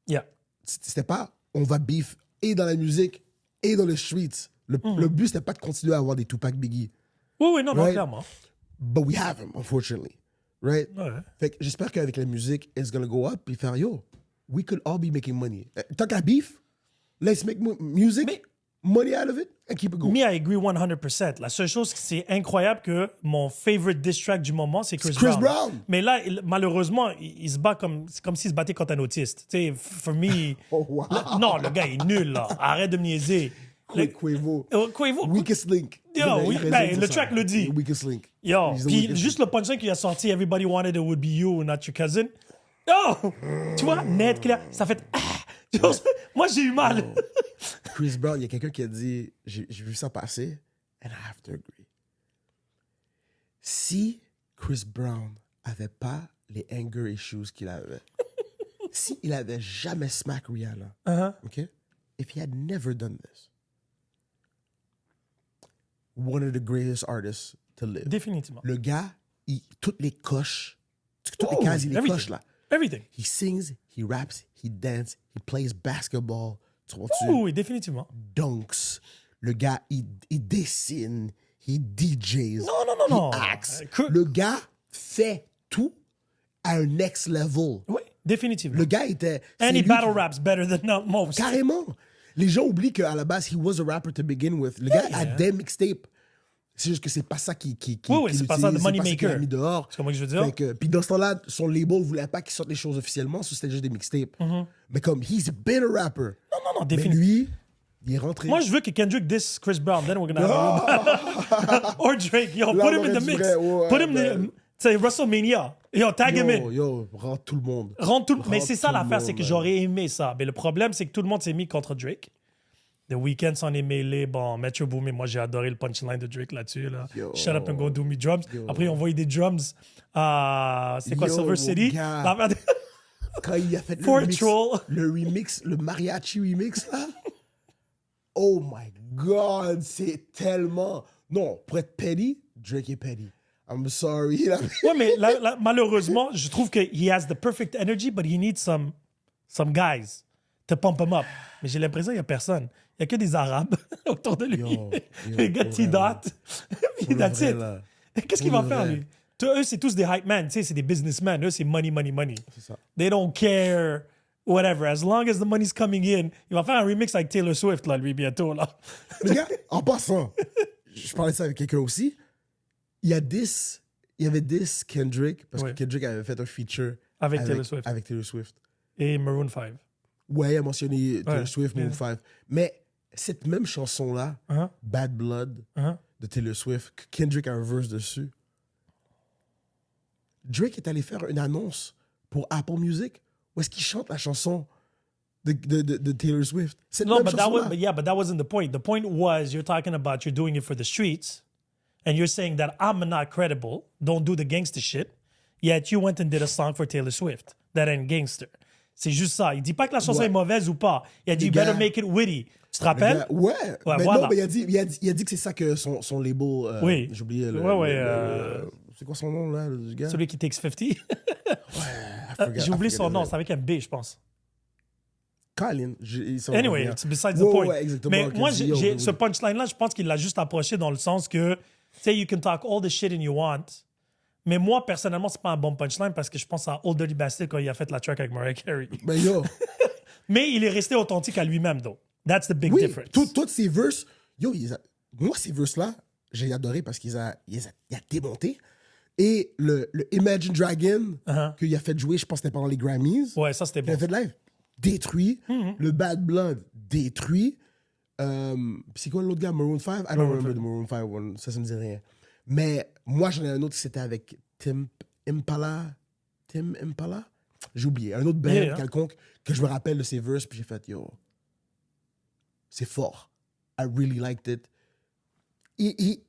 Yeah. C'était pas, on va beef et dans la musique et dans les streets. Le but, c'était pas de continuer à avoir des Tupac Biggie. Oui, non, Right. clairement. But we have him, unfortunately. Right? Ouais. Fait que j'espère qu'avec la musique, it's gonna go up et faire, yo, we could all be making money. Tant qu'à beef, let's make music, Mais- money out of it, and keep it going. Me, I agree 100%. La seule chose, c'est incroyable que mon favorite diss track du moment, c'est Chris Chris Brown. Brown. Mais là, malheureusement, il se bat c'est comme s'il se battait contre un autiste. Tu sais, for me... Oh, wow. Non, le gars est nul, là. Arrête de me niaiser. Quavo. Quavo. Weakest link. Yo, Il a oui, raison ben, pour le ça. track le dit. Weakest link. Yo, He's the puis weakest juste link. le punchline qu'il a sorti, Everybody wanted it would be you, not your cousin. Yo, tu vois, net, clair, ça fait... Ah! Moi, j'ai eu mal. Chris Brown, il y a quelqu'un qui a dit, j'ai vu ça passer, and I have to agree. Si Chris Brown avait pas les anger issues qu'il avait, si il avait jamais smack Rihanna, okay? If he had never done this, one of the greatest artists to live. Définitivement. Le gars, toutes les coches, toutes les cases, il les coche là. Everything. He sings, he raps, he dances, he plays basketball. Tu vois-tu? Oui, définitivement. Dunks. Le gars, il dessine, he DJs. Non. He acts. Le gars fait tout à un next level. Oui, définitivement. Le gars était... And c'est he lui battle qui- raps better than most. Carrément. Les gens oublient qu'à la base, he was a rapper to begin with. Le gars a des mixtapes. C'est juste que c'est pas ça qui Oui, c'est pas ça, the money qu'il maker. a mis dehors. C'est comme je veux dire. Fait que- puis dans ce temps-là, son label voulait pas qu'il sorte les choses officiellement, so c'était juste des mixtapes. Mais comme, he's been a rapper. Non, Mais définitivement. lui, il est rentré. Moi, je veux que Kendrick diss Chris Brown. Then we're gonna have a Or Drake. Yo, Là, put him on in the aurait du mix. vrai, ouais, Put him man. in... C'est WrestleMania. Yo, tag him in. Yo, rentre tout le monde. Rentre tout... Mais Rentre c'est ça tout le l'affaire, monde, c'est que man. j'aurais aimé ça. Mais le problème, c'est que tout le monde s'est mis contre Drake. The Weeknd s'en est mêlé. Bon, Metro Boomin, moi, j'ai adoré le punchline de Drake là-dessus. Là. Yo. Shut up and go do me drums. Yo. Après, ils ont envoyé des drums à... C'est quoi, Yo, Silver mon City? gars. L'affaire de- Quand il a fait For remix, Troll. le remix, le mariachi remix, là. Oh my God, c'est tellement... Non, pour être petty, Drake est petty. I'm sorry. là. Ouais, mais malheureusement, je trouve que he has the perfect energy, but he needs some guys to pump him up. Mais j'ai l'impression qu'il n'y a personne. Il n'y a que des Arabes autour de lui. Yo, Les gars pour T-Dot. Puis that's vrai, it. là. Qu'est-ce qu'il va Pour faire, vrai. lui? Eux, c'est tous des hype men. Tu sais, c'est des businessmen. Eux, c'est money, money, money. C'est ça. They don't care, whatever. As long as the money's coming in. Il va faire un remix avec Taylor Swift, là, lui, bientôt, là. Les gars, en passant, je parlais de ça avec quelqu'un aussi. Il y avait this Kendrick, parce Ouais. que Kendrick avait fait un feature Avec Taylor Swift. Avec Taylor Swift. Et Maroon 5. Ouais, il a mentionné Taylor Ouais. Swift, Maroon 5. Mais cette même chanson-là, Hein? Bad Blood, Hein? de Taylor Swift, que Kendrick a un verse dessus, Drake est allé faire une annonce pour Apple Music où est-ce qu'il chante la chanson de Taylor Swift. Cette No, même but that chanson-là. but that wasn't the point. The point was you're talking about you're doing it for the streets, and you're saying that I'm not credible. Don't do the gangster shit. Yet you went and did a song for Taylor Swift that ain't gangster. C'est juste ça. Il dit pas que la chanson Ouais. est mauvaise ou pas. Il a dit Les you better gars- make it witty. Tu te Le rappelles? gars- ouais. Mais voilà. non, mais il a dit que c'est ça que son label. Oui. J'ai oublié le. Ouais, c'est quoi son nom, là, du gars? Celui qui takes 50. I forgot- J'ai I oublié forget son his nom. name. C'est avec un B, je pense. Colin. Anyway, it's besides the point. Ouais, exactement. Mais moi, Qu'est-ce qu'il dit, ce punchline-là, je pense qu'il l'a juste approché dans le sens que, tu sais, you can talk all the shit and you want. Mais moi, personnellement, c'est pas un bon punchline parce que je pense à Old Dirty Bastard quand il a fait la track avec Mariah Carey. Ben yo, Mais il est resté authentique à lui-même, though. That's the big oui, difference. toutes ces verses, yo, moi, ces verses-là, j'ai adoré parce qu'il a démonté. Et le Imagine Dragon qu'il a fait jouer, je pense que c'était pendant les Grammys. Ouais, ça, c'était Il bon. a fait live. Détruit. Le Bad Blood, détruit. C'est quoi l'autre gars, Maroon 5? I don't remember the Maroon 5 one. Ça me dit rien. Mais moi, j'en ai un autre, c'était avec Tim Impala. J'ai oublié. Un autre band Yeah. quelconque que je me rappelle de ses verses, puis j'ai fait, yo, c'est fort. I really liked it. He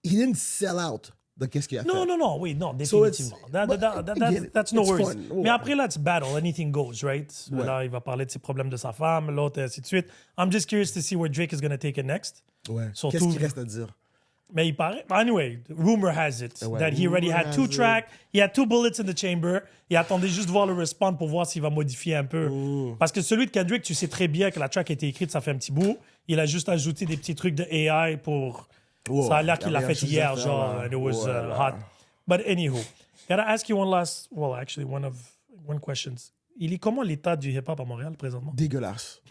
didn't sell out de qu'est-ce qu'il a fait. Non, oui, non, So it's- définitivement. but I get it. That's no It's worries. fun. Mais après, là, it's battle. Anything goes, right? Ouais. Là, il va parler de ses problèmes de sa femme, l'autre, et ainsi de suite. I'm just curious to see where Drake is going to take it next. Ouais. Surtout- Qu'est-ce qu'il reste à dire? Mais il paraît. Anyway, rumor has it Ouais, that he already rumor had has two it. tracks. He had 2 bullets in the chamber. Il attendait juste de voir le respawn pour voir s'il va modifier un peu. Parce que celui de Kendrick, tu sais très bien que la track a été écrite, ça fait un petit bout. Il a juste ajouté des petits trucs de AI pour. Wow. Ça a l'air Il y qu'il l'a avait fait quelque chose hier, à faire, genre, là. and it was Ouais. hot. But anywho, gotta ask you one question. Il est comment l'état du hip-hop à Montréal présentement? Dégueulasse.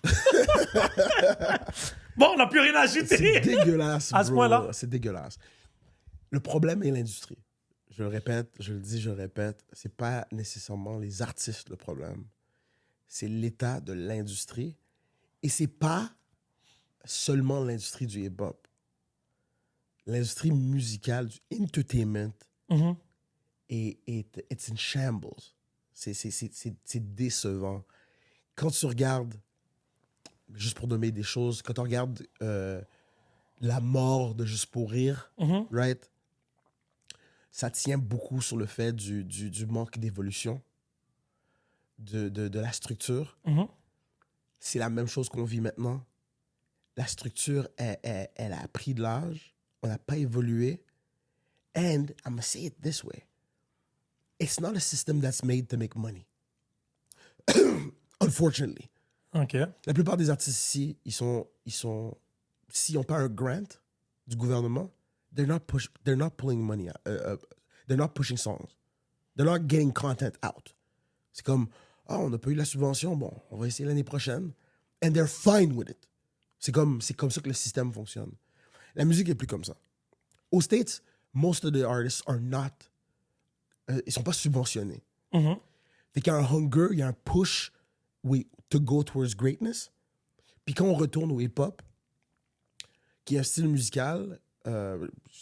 Bon, on n'a plus rien à ajouter. C'est dégueulasse, À ce bro. point-là? C'est dégueulasse. Le problème est l'industrie. Je le répète, je le dis, je le répète. C'est pas nécessairement les artistes le problème. C'est l'état de l'industrie. Et c'est pas seulement l'industrie du hip-hop. L'industrie musicale, du entertainment, Mhm. it's in shambles. C'est décevant. Quand tu regardes, juste pour nommer des choses, quand tu regardes la mort de Juste pour rire, right? ça tient beaucoup sur le fait du manque d'évolution de la structure. Mhm. C'est la même chose qu'on vit maintenant. La structure, elle a pris de l'âge. On n'a pas évolué. And I'm going to say it this way. It's not a system that's made to make money. Unfortunately. OK. La plupart des artistes ici, s'ils n'ont pas un grant du gouvernement, they're not pulling money out. They're not pushing songs. They're not getting content out. C'est comme, on n'a pas eu la subvention, bon, on va essayer l'année prochaine. And they're fine with it. C'est comme ça que le système fonctionne. La musique est plus comme ça. Aux States, most of the artists are not, ils sont pas subventionnés. Mhm. Fait qu'il y a un hunger, il y a un push to go towards greatness. Puis quand on retourne au hip-hop, qui est un style musical,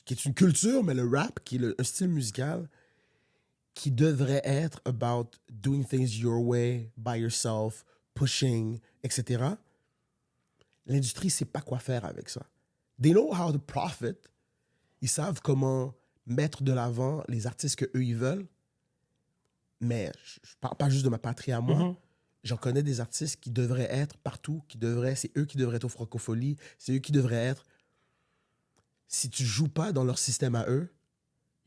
qui est une culture, mais le rap, qui est un style musical qui devrait être about doing things your way, by yourself, pushing, etc. L'industrie ne sait pas quoi faire avec ça. They know how to profit. Ils savent comment mettre de l'avant les artistes qu'eux, ils veulent. Mais je ne parle pas juste de ma patrie à moi. Mhm. J'en connais des artistes qui devraient être partout, c'est eux qui devraient être aux Francopholies, c'est eux qui devraient être. Si tu joues pas dans leur système à eux,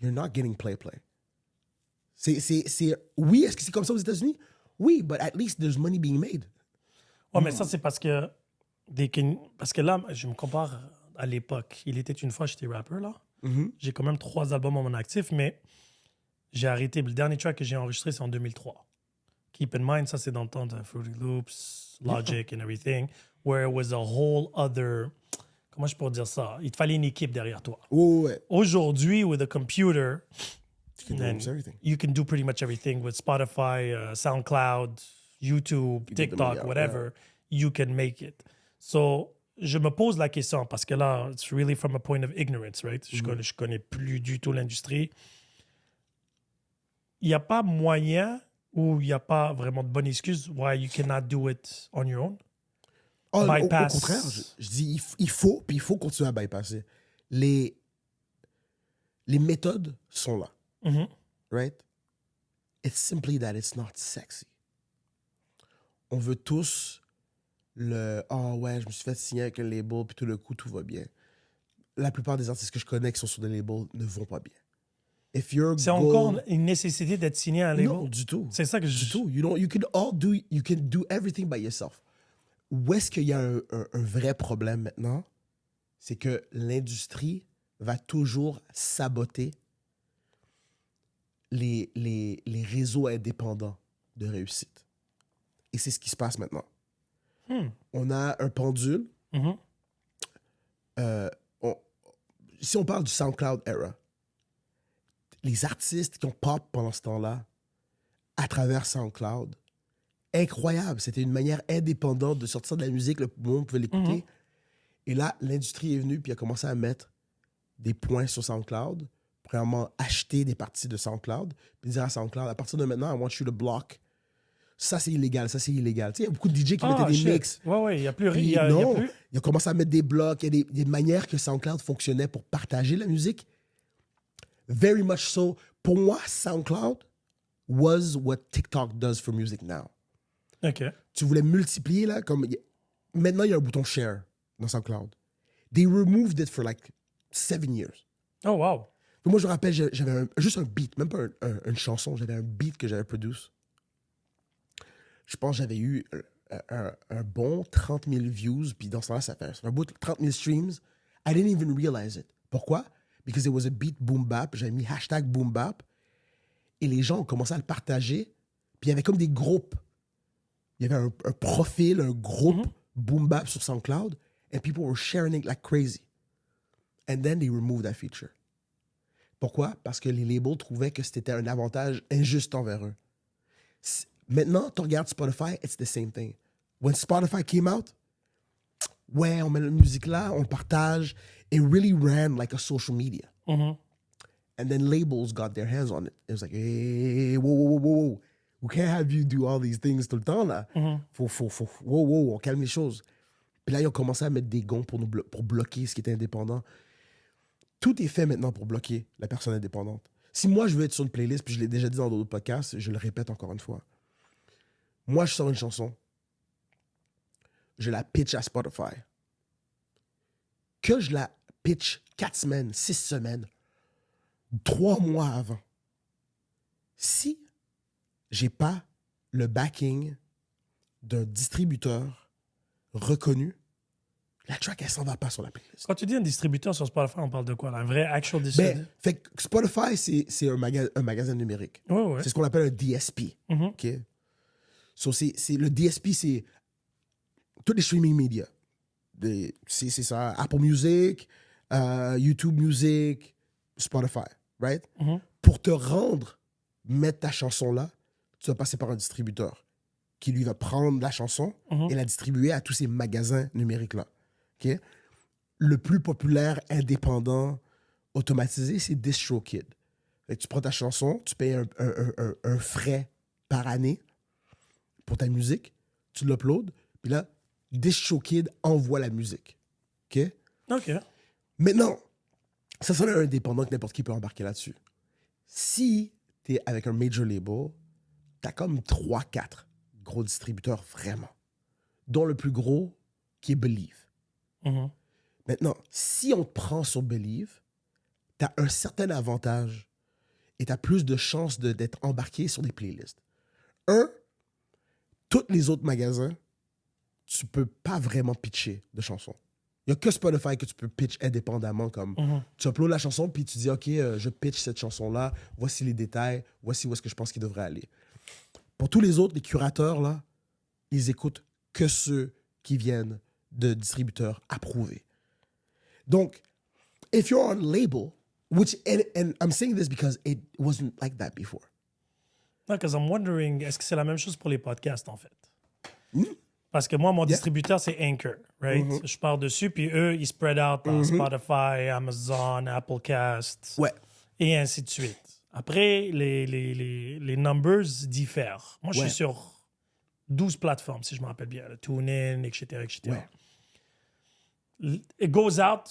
you're not getting play. Oui, est-ce que c'est comme ça aux États-Unis? Oui, but at least there's money being made. Ouais, mais ça, c'est parce que parce que là, je me compare à l'époque. Il était une fois, j'étais rappeur, là. Mhm. J'ai quand même 3 albums à mon actif, mais j'ai arrêté. Le dernier track que j'ai enregistré, c'est en 2003. Keep in mind, ça, c'est dans le temps de Fruity Loops, Logic and everything, where it was a whole other... Comment je pourrais dire ça? Il te fallait une équipe derrière toi. Ouais. Aujourd'hui, with a computer, You can do then almost everything. you can do pretty much everything with Spotify, SoundCloud, YouTube, You get the TikTok, money out, whatever. You can make it. So, je me pose la question parce que là, it's really from a point of ignorance, right? Je connais plus du tout l'industrie. Il n'y a pas moyen ou il n'y a pas vraiment de bonne excuse why you cannot do it on your own? Au Bypass. contraire, je dis il faut continuer à bypasser. Les méthodes sont là, Mhm. right? It's simply that it's not sexy. On veut tous ouais, je me suis fait signer avec un label, puis tout le coup, tout va bien. La plupart des artistes que je connais qui sont sur des labels ne vont pas bien. If your C'est goal- encore une nécessité d'être signé à un label? Non, du tout. C'est ça que Du tout. You can do everything by yourself. Où est-ce qu'il y a un vrai problème maintenant? C'est que l'industrie va toujours saboter les réseaux indépendants de réussite. Et c'est ce qui se passe maintenant. On a un pendule. Mhm. Si on parle du SoundCloud era, les artistes qui ont pop pendant ce temps-là, à travers SoundCloud, incroyable. C'était une manière indépendante de sortir de la musique, le monde pouvait l'écouter. Et là, l'industrie est venue puis a commencé à mettre des points sur SoundCloud. Premièrement, acheter des parties de SoundCloud, puis dire à SoundCloud, à partir de maintenant, I want you to block. Ça, c'est illégal, ça, c'est illégal. Tu sais, il y a beaucoup de DJ qui mettaient des shit. mix. Ouais, il n'y a plus Puis rien. Il y a non, plus. il a commencé à mettre des blocs. Il y a des manières que SoundCloud fonctionnait pour partager la musique. Very much so. Pour moi, SoundCloud was what TikTok does for music now. OK. Tu voulais multiplier, là, comme... Maintenant, il y a un bouton share dans SoundCloud. They removed it for like 7 years. Oh, wow. Donc moi, je me rappelle, j'avais juste un beat, même pas une chanson, j'avais un beat que j'avais produit. Je pense que j'avais eu un bon 30 000 views, puis dans ce temps-là, ça fait un bout de 30 000 streams. I didn't even realize it. Pourquoi? Because it was a beat boom bap. J'avais mis hashtag boom bap. Et les gens ont commencé à le partager. Puis il y avait comme des groupes. Il y avait un profil, un groupe boom bap sur SoundCloud. And people were sharing it like crazy. And then they removed that feature. Pourquoi? Parce que les labels trouvaient que c'était un avantage injuste envers eux. Maintenant, tu regardes Spotify, it's the same thing. When Spotify came out, ouais, on met la musique là, on le partage. It really ran like a social media. Mhm. And then labels got their hands on it. It was like, hey, whoa. We can't have you do all these things tout le temps, là. Faut, on calme les choses. Puis là, ils ont commencé à mettre des gonds pour bloquer ce qui était indépendant. Tout est fait maintenant pour bloquer la personne indépendante. Si moi, je veux être sur une playlist, puis je l'ai déjà dit dans d'autres podcasts, je le répète encore une fois. Moi, je sors une chanson. Je la pitch à Spotify. Que je la pitch 4 semaines, 6 semaines, 3 mois avant. Si j'ai pas le backing d'un distributeur reconnu, la track, elle s'en va pas sur la playlist. Quand tu dis un distributeur sur Spotify, on parle de quoi? Là? Un vrai actual distributeur? Ben, fait que Spotify, c'est un magasin numérique. Ouais. C'est ce qu'on appelle un DSP. Mhm. OK? So, le DSP, c'est tous les streaming media. C'est ça. Apple Music, YouTube Music, Spotify, right? Mhm. Pour te rendre, mettre ta chanson là, tu vas passer par un distributeur qui, lui, va prendre la chanson et la distribuer à tous ces magasins numériques-là. OK? Le plus populaire, indépendant, automatisé, c'est DistroKid. Fait que tu prends ta chanson, tu payes un frais par année pour ta musique, tu l'uploads, puis là, DistroKid envoie la musique. OK? OK. Maintenant, ça sonne indépendant que n'importe qui peut embarquer là-dessus. Si tu es avec un major label, tu as comme 3-4 gros distributeurs vraiment, dont le plus gros qui est Believe. Mhm. Maintenant, si on te prend sur Believe, tu as un certain avantage et tu as plus de chances d'être embarqué sur des playlists. Tous les autres magasins, tu peux pas vraiment pitcher de chansons. Il n'y a que Spotify que tu peux pitch indépendamment. Comme tu uploads la chanson, puis tu dis, OK, je pitch cette chanson-là, voici les détails, voici où est-ce que je pense qu'il devrait aller. Pour tous les autres, les curateurs, là, ils écoutent que ceux qui viennent de distributeurs approuvés. Donc, if you're on label, and I'm saying this because it wasn't like that before. Non, because I'm wondering, est-ce que c'est la même chose pour les podcasts, en fait? Parce que moi, mon distributeur, c'est Anchor, right? Je pars dessus, puis eux, ils spread out par Spotify, Amazon, Apple Cast, et ainsi de suite. Après, les numbers diffèrent. Moi, je suis sur 12 plateformes, si je me rappelle bien. TuneIn, etc., etc. It goes out,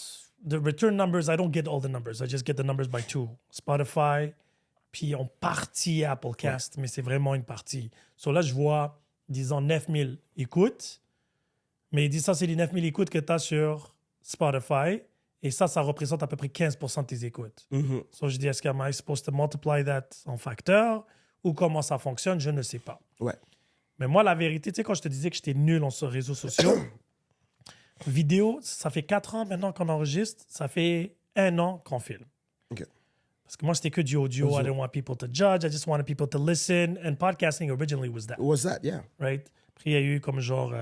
the return numbers, I don't get all the numbers. I just get the numbers by 2. Spotify, puis on partie Apple Cast, mais c'est vraiment une partie. So là, je vois, disons, 9000 écoutes, mais il dit ça, c'est les 9000 écoutes que tu as sur Spotify, et ça représente à peu près 15% de tes écoutes. So je dis, est-ce qu'am I supposed to multiply that en facteur, ou comment ça fonctionne, je ne sais pas. Ouais. Mais moi, la vérité, tu sais, quand je te disais que j'étais nul en réseaux sociaux, vidéo, ça fait 4 ans maintenant qu'on enregistre, ça fait 1 an qu'on filme. OK. Parce que moi, c'était que du audio. I didn't want people to judge. I just wanted people to listen. And podcasting originally was that. Was that, yeah. Right? Après, il y a eu comme genre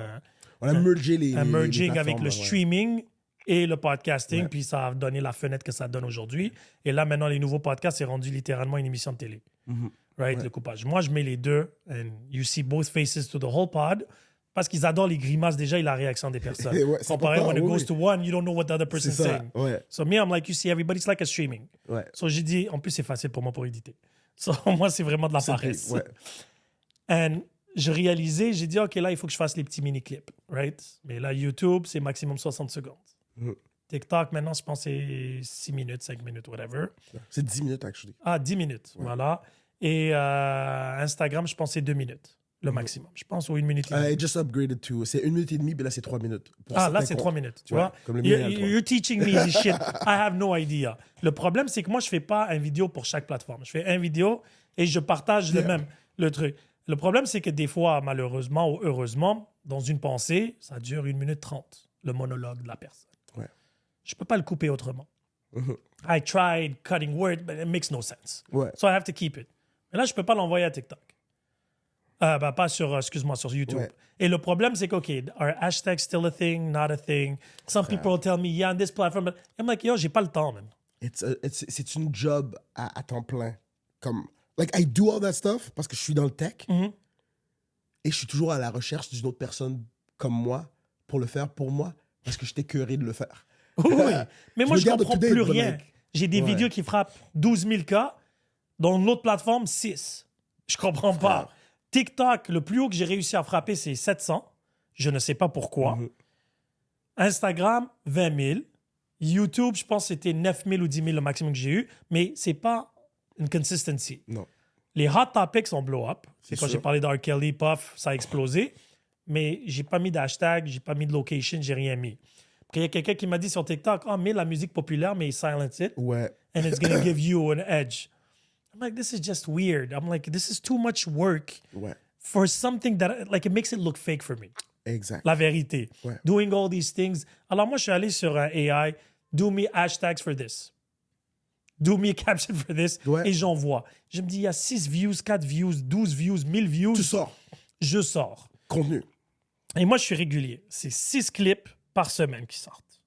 On a mergé un merging les avec le plateformes, streaming et le podcasting. Ouais. Puis ça a donné la fenêtre que ça donne aujourd'hui. Et là, maintenant, les nouveaux podcasts, c'est rendu littéralement une émission de télé. Right? Le coupage. Moi, je mets les deux. And you see both faces to the whole pod. Parce qu'ils adorent les grimaces déjà et la réaction des personnes. Ouais, c'est Comparé, when it important, goes to one, you don't know what the other person's C'est ça, saying. ouais. So me, I'm like, you see, everybody's like a streaming. Ouais. So j'ai dit, en plus, c'est facile pour moi pour éditer. So moi, c'est vraiment de la paresse. Ouais. And je réalisais, j'ai dit, OK, là, il faut que je fasse les petits mini-clips, right? Mais là, YouTube, c'est maximum 60 secondes. TikTok, maintenant, je pense que c'est 6 minutes, 5 minutes, whatever. C'est 10 minutes, actually. Ah, 10 minutes, voilà. Et Instagram, je pense que c'est 2 minutes, le maximum. Je pense, ou 1 minute et demie. It just upgraded to... C'est 1 minute et demie, puis là, c'est 3 minutes. Pour Ah, là, certains c'est comptes. 3 minutes, tu Ouais, vois. comme le Millennial 3. You're teaching me this shit. I have no idea. Le problème, c'est que moi, je fais pas une vidéo pour chaque plateforme. Je fais une vidéo et je partage le truc. Le problème, c'est que des fois, malheureusement ou heureusement, dans une pensée, ça dure 1 minute 30, le monologue de la personne. Ouais. Je peux pas le couper autrement. I tried cutting word, but it makes no sense. Ouais. So I have to keep it. Mais là, je peux pas l'envoyer à TikTok. Pas sur, excuse-moi, sur YouTube. Ouais. Et le problème, c'est que, OK, are hashtags still a thing, not a thing? Some people tell me, yeah, on this platform. But I'm like, yo, j'ai pas le temps, man. C'est une job à temps plein. Comme, like, I do all that stuff parce que je suis dans le tech et je suis toujours à la recherche d'une autre personne comme moi pour le faire pour moi parce que j'étais écœuré de le faire. Oui, mais moi, me je garde comprends up-to-date, plus but rien. like- J'ai des vidéos qui frappent 12 000 cas, dans l'autre plateforme, 6. Je comprends pas. TikTok, le plus haut que j'ai réussi à frapper, c'est 700. Je ne sais pas pourquoi. Instagram, 20 000. YouTube, je pense que c'était 9 000 ou 10 000 le maximum que j'ai eu. Mais c'est pas une consistency. Non. Les hot topics ont blow up. C'est quand sûr. j'ai parlé d'R. Kelly, Puff, ça a explosé. Mais j'ai pas mis d'hashtag, j'ai pas mis de location, j'ai rien mis. Après, il y a quelqu'un qui m'a dit sur TikTok, mets la musique populaire, mais il silence it. Ouais. And it's going to give you an edge. I'm like, this is just weird. I'm like, this is too much work Ouais. for something that, like, it makes it look fake for me. Exact. La vérité. Ouais. Doing all these things. Alors, moi, je suis allé sur AI, do me hashtags for this. Do me a caption for this. Ouais. Et j'envoie. Je me dis, il y a 6 views, 4 views, 12 views, 1000 views. Tu sors. Je sors. Contenu. Et moi, je suis régulier. C'est 6 clips par semaine qui sortent.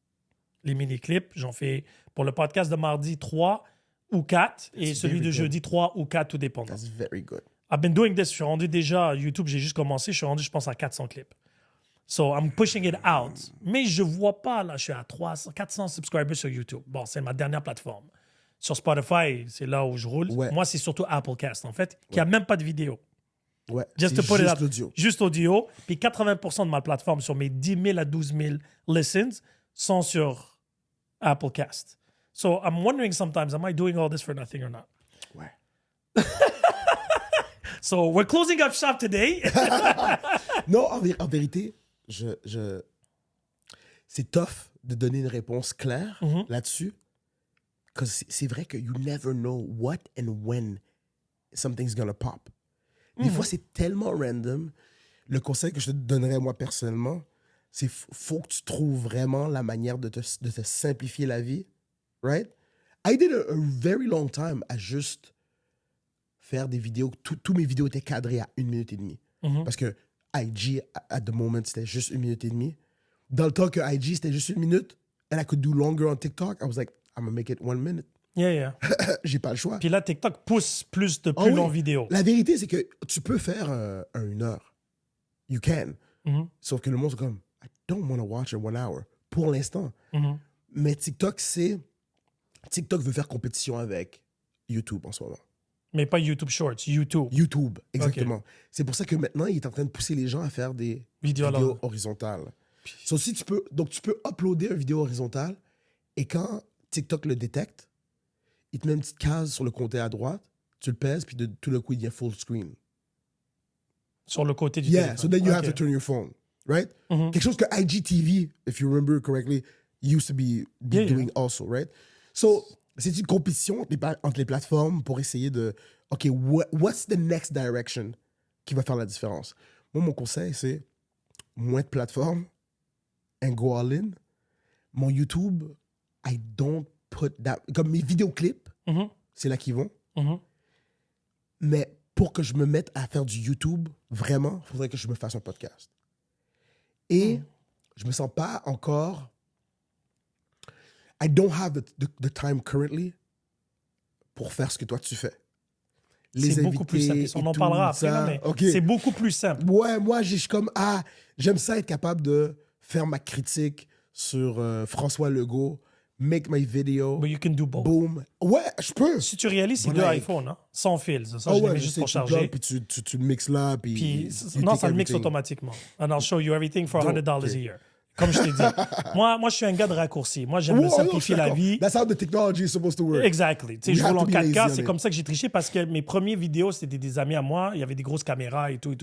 Les mini-clips, j'en fais pour le podcast de mardi 3 ou 4 et That's celui very de good. jeudi 3 ou 4, tout dépendant. That's very good. I've been doing this. Je suis rendu déjà à YouTube, j'ai juste commencé. Je suis rendu, je pense, à 400 clips. So, I'm pushing it out. Mais je vois pas, là, je suis à 300, 400 subscribers sur YouTube. Bon, c'est ma dernière plateforme. Sur Spotify, c'est là où je roule. Ouais. Moi, c'est surtout Applecast, en fait, qui a même pas de vidéo. Ouais. Just C'est to put it juste up. l'audio. Juste audio. Puis 80% de ma plateforme, sur mes 10 000 à 12 000 listens, sont sur Applecast. So I'm wondering sometimes, am I doing all this for nothing or not? Ouais. So we're closing up shop today. Non, en vérité, c'est tough de donner une réponse claire là-dessus. Parce que c'est vrai que you never know what and when something's gonna pop. Des fois, c'est tellement random. Le conseil que je te donnerais, moi, personnellement, c'est faut que tu trouves vraiment la manière de te simplifier la vie. Right? I did a very long time à juste faire des vidéos. Tous mes vidéos étaient cadrées à 1 minute et demie. Parce que IG, at the moment, c'était juste 1 minute et demie. Dans le temps que IG, c'était juste 1 minute, and I could do longer on TikTok, I was like, I'm gonna make it 1 minute. Yeah. J'ai pas le choix. Puis là, TikTok pousse plus de Ah plus oui. longues vidéos. La vérité, c'est que tu peux faire un 1 heure. You can. Sauf que le monde, c'est comme, I don't want to watch a 1 hour. Pour l'instant. Mais TikTok veut faire compétition avec YouTube en ce moment. Mais pas YouTube Shorts, YouTube. YouTube, exactement. C'est pour ça que maintenant, il est en train de pousser les gens à faire des Vidéo vidéos horizontales. So, si tu peux uploader une vidéo horizontale et quand TikTok le détecte, il te met une petite case sur le côté à droite, tu le pèses, puis tout le coup, il devient full screen. Sur le côté du Yeah, téléphone. so then you have Ok. to turn your phone, right? Quelque chose que IGTV, if you remember correctly, used to be Yeah, doing also, right? So, c'est une compétition entre les plateformes pour essayer de, OK, what's the next direction qui va faire la différence? Moi, mon conseil, c'est moins de plateformes and go all in. Mon YouTube, I don't put that... Comme mes vidéoclips, c'est là qu'ils vont. Mais pour que je me mette à faire du YouTube, vraiment, il faudrait que je me fasse un podcast. Et je me sens pas encore... I don't have the time currently pour faire ce que toi tu fais. C'est beaucoup plus simple. On en parlera après, là, mais c'est beaucoup plus simple. Ouais, moi, je suis comme, j'aime ça être capable de faire ma critique sur François Legault, make my video, But you can do both. boom. Ouais, je peux. Si tu réalises, c'est But deux like- iPhones, hein? Sans fil. Ça, Ah je les ouais, mets je juste sais, pour tu charger. plug, puis tu le mixes là, puis... Puis, you non, take ça le mixe everything. automatiquement. And I'll show you everything for $100 Donc, a ok. year. Comme je t'ai dit. moi, je suis un gars de raccourci. Moi, j'aime Ouais, me non, je suis simplifier la d'accord. vie. That's how the technology is supposed to work. Exactly. Tu sais, We je have roule en to be lazy 4K. on C'est it. comme ça que j'ai triché parce que mes premières vidéos, c'était des amis à moi. Il y avait des grosses caméras et tout.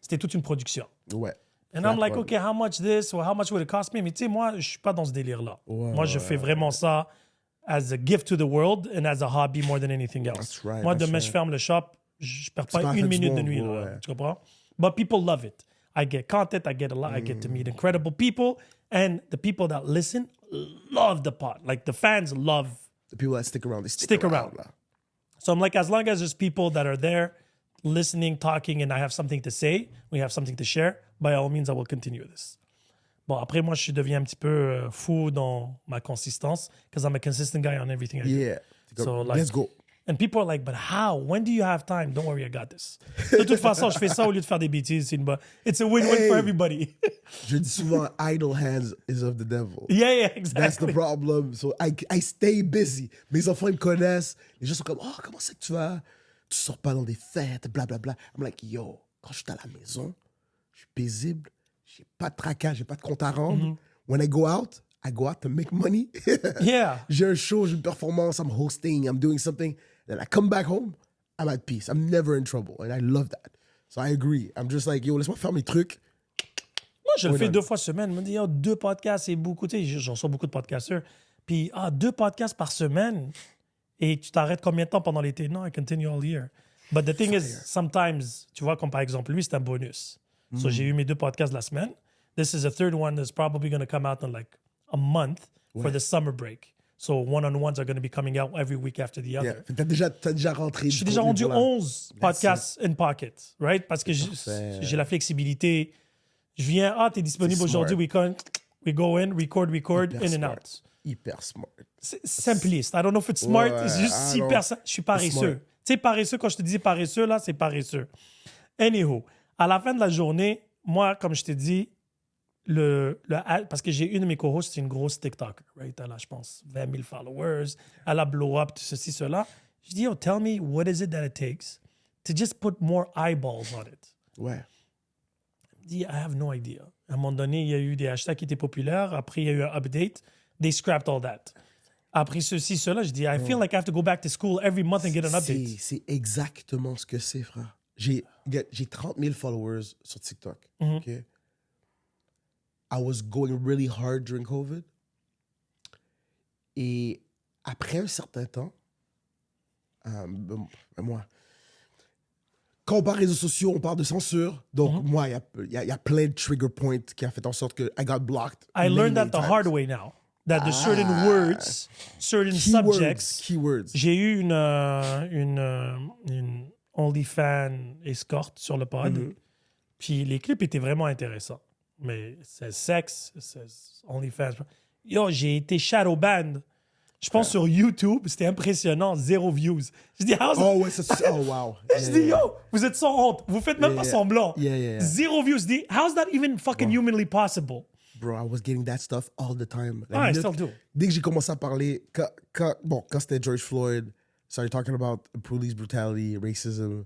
C'était toute une production. Ouais. And I'm like, Ouais. OK, how much this or how much would it cost me? Mais tu sais, moi, je suis pas dans ce délire-là. Ouais, moi, je fais vraiment ça as a gift to the world and as a hobby more than anything else. That's right, moi, that's demain, right. je ferme le shop, je perds pas pas une fait du minute de monde, nuit. Là, ouais. tu comprends? But people love it. I get content, I get a lot, I get to meet incredible people, and the people that listen love the pod. Like, the fans love. The people that stick around, they Stick around. là. So I'm like, as long as there's people that are there listening, talking, and I have something to say, we have something to share, by all means, I will continue this. Bon, après, moi, je deviens un petit peu fou dans ma consistance, because I'm a consistent guy on everything I do. Yeah. So, like- Let's go. And people are like, but how? When do you have time? Don't worry, I got this. De toute façon, je fais ça au lieu de faire des bêtises. It's a win-win Hey. for everybody. Je dis souvent, idle hands is of the devil. yeah, That's the exactly. problem. So I stay busy. Mes enfants, ils me connaissent. Les gens sont comme, oh, comment c'est que tu vas? Tu sors pas dans des fêtes, blablabla. I'm like, yo, quand je suis à la maison, je suis paisible. J'ai pas de tracas, j'ai pas de compte à rendre. When I go out to make money. Yeah. J'ai un show, j'ai une performance, I'm hosting, I'm doing something. Then I come back home, I'm at peace. I'm never in trouble. And I love that. So I agree. I'm just like, yo, laisse-moi faire mes trucs. Moi, je le Why fais not? 2 fois semaine. Je me dis, oh, 2 podcasts, c'est beaucoup. Tu sais, j'en reçois beaucoup de podcasteurs. Puis, 2 podcasts par semaine. Et tu t'arrêtes combien de temps pendant l'été? Non, I continue all year. But the thing is, sometimes, tu vois, comme par exemple, lui, c'est un bonus. So, j'ai eu mes 2 podcasts la semaine. This is a third one that's probably going to come out in like a month for the summer break. So, one-on-ones are going to be coming out every week after the other. Yeah. Fait que t'as déjà rentré. Je suis déjà rendu 11 podcasts in pocket, right? Parce que j'ai la flexibilité. Je viens, t'es disponible C'est aujourd'hui, we go in, record, Hyper in and smart. out. Hyper smart. C'est simpliste. I don't know if it's smart, Ouais, c'est juste hyper... Je suis paresseux. smart. Tu sais, paresseux, quand je te dis paresseux, là, c'est paresseux. Anywho, à la fin de la journée, moi, comme je te dis, parce que j'ai une de mes co-hosts, c'est une grosse TikToker, right? Elle a, je pense, 20 000 followers. Elle a blow up, ceci, cela. Je dis, tell me, what is it that it takes to just put more eyeballs on it? Ouais. Elle me dit, I have no idea. À un moment donné, il y a eu des hashtags qui étaient populaires. Après, il y a eu un update. They scrapped all that. Après ceci, cela, je dis, I feel like I have to go back to school every month and get an update. C'est exactement ce que c'est, frère. J'ai 30 000 followers sur TikTok. OK? I was going really hard during COVID. Et après un certain temps, moi, quand on parle réseaux sociaux, on parle de censure. Donc, moi, il y a plein de trigger points qui a fait en sorte que I got blocked. I learned that many the times. hard way now. That there's certain words, certain subjects. Keywords. J'ai eu une OnlyFans escorte sur le pod. Puis les clips étaient vraiment intéressants. Mais c'est sexe, c'est OnlyFans. Yo, j'ai été shadow banned. Je pense sur YouTube, c'était impressionnant, 0 views. Je dis, Oh, ouais, oh, wow. je dis, yo, vous êtes sans honte. Vous faites même pas semblant. Yeah. 0 views. Je dis, how's that even fucking humanly possible? Bro, I was getting that stuff all the time. I still do. Dès que j'ai commencé à parler, quand c'était George Floyd, started talking about police brutality, racism,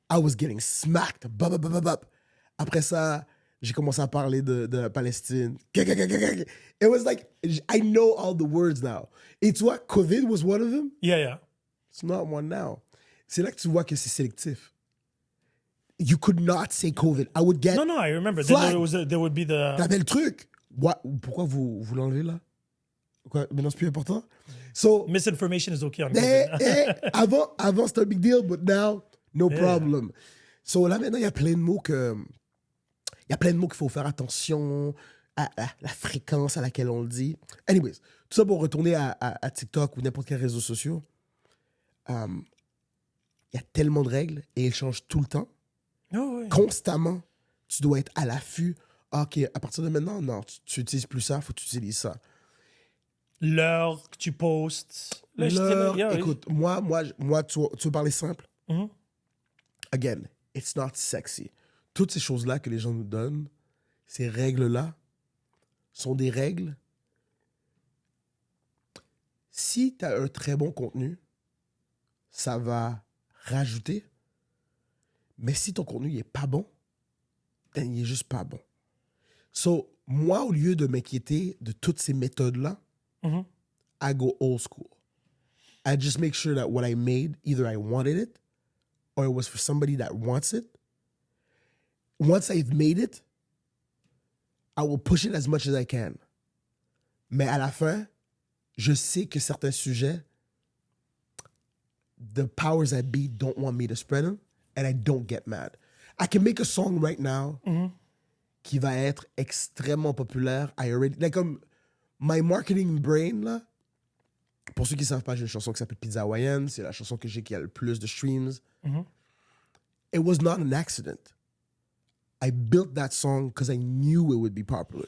I was getting smacked. Bop. Après ça, j'ai commencé à parler de la Palestine. It was like, I know all the words now. Et tu vois, COVID was one of them. Yeah. It's not one now. C'est là que tu vois que c'est sélectif. You could not say COVID. I would get. No, I remember. flagged. There would be the. T'avais le truc. Pourquoi vous l'enlevez là? Quoi? Maintenant, c'est plus important? So, Misinformation is okay on COVID. avant, c'était un big deal, but now, no problem. So là, maintenant, il y a plein de mots qu'il faut faire attention à la fréquence à laquelle on le dit. Anyways, tout ça pour retourner à TikTok ou n'importe quel réseau social. Il y a tellement de règles et elles changent tout le temps. Oh, oui. Constamment, tu dois être à l'affût. OK, à partir de maintenant, non, tu n'utilises plus ça, il faut que tu utilises ça. L'heure que tu postes. Là, L'heure, yeah, écoute, moi tu veux parler simple? Mhm. Again, it's not sexy. Toutes ces choses-là que les gens nous donnent, ces règles-là, sont des règles. Si tu as un très bon contenu, ça va rajouter. Mais si ton contenu n'est pas bon, ben, il est juste pas bon. So, moi, au lieu de m'inquiéter de toutes ces méthodes-là, Mhm. I go old school. I just make sure that what I made, either I wanted it or it was for somebody that wants it. Once I've made it, I will push it as much as I can. Mais à la fin, je sais que certains sujets, the powers that be don't want me to spread them, and I don't get mad. I can make a song right now qui va être extrêmement populaire. Like, comme my marketing brain, là, pour ceux qui ne savent pas, j'ai une chanson qui s'appelle Pizza Hawaiian. C'est la chanson que j'ai qui a le plus de streams. It was not an accident. I built that song because I knew it would be popular.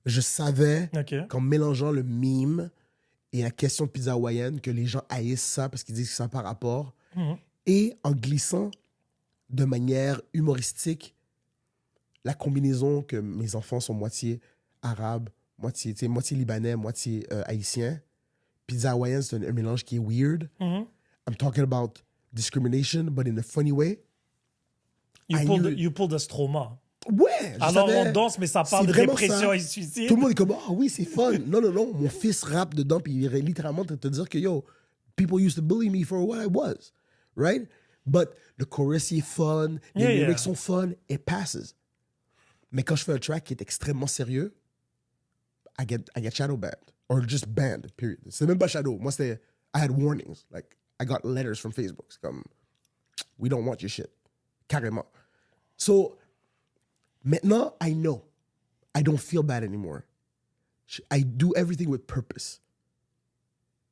Je savais qu'en mélangeant le meme et la question de pizza hawaïenne, que les gens haïssent ça parce qu'ils disent que ça n'a pas rapport, et en glissant de manière humoristique la combinaison que mes enfants sont moitié arabes, moitié libanais, moitié haïtien. Pizza hawaïenne, c'est un mélange qui est weird. I'm talking about discrimination, but in a funny way. You pulled a Stroma. Ouais, alors on danse, mais ça parle de dépression et suicide. Tout le monde est comme, ah oui, c'est fun. Non, mon fils rappe dedans, puis il est littéralement en train de te dire que, yo, people used to bully me for what I was, right? But le chorus est fun, les lyrics sont fun, it passes. Mais quand je fais un track qui est extrêmement sérieux, I get shadow banned. Or just banned, period. C'est même pas shadow. Moi, c'était, I had warnings. Like, I got letters from Facebook. C'est comme, we don't want your shit. Carrément. So, maintenant, I know. I don't feel bad anymore. I do everything with purpose.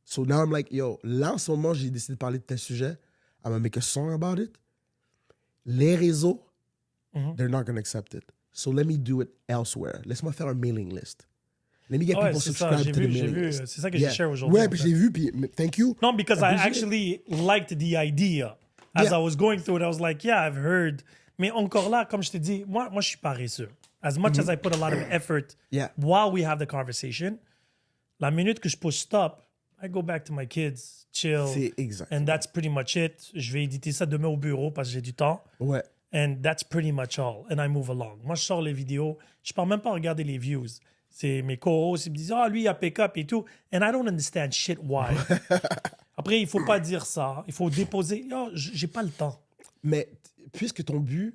So now I'm like, yo, là, en ce moment, j'ai décidé de parler de tel sujet. I'm gonna make a song about it. Les réseaux, they're not gonna accept it. So let me do it elsewhere. Laisse-moi faire un mailing list. Let me get people subscribed to the mailing list. C'est ça que j'ai share aujourd'hui. Ouais, puis j'ai vu, puis thank you. No, because I actually liked the idea. As I was going through it, I was like, yeah, I've heard. Mais encore là, comme je te dis, moi je suis paresseux. As much as I put a lot of effort while we have the conversation, la minute que je push stop, I go back to my kids, chill. C'est exact. And that's pretty much it. Je vais éditer ça demain au bureau parce que j'ai du temps. Ouais. And that's pretty much all. And I move along. Moi, je sors les vidéos. Je ne pars même pas regarder les views. C'est mes co-hosts, ils me disent « Ah, lui, il a pick up et tout. » And I don't understand shit why. Après, il ne faut pas dire ça. Il faut déposer. « Oh, j'ai pas le temps. » Mais puisque ton but,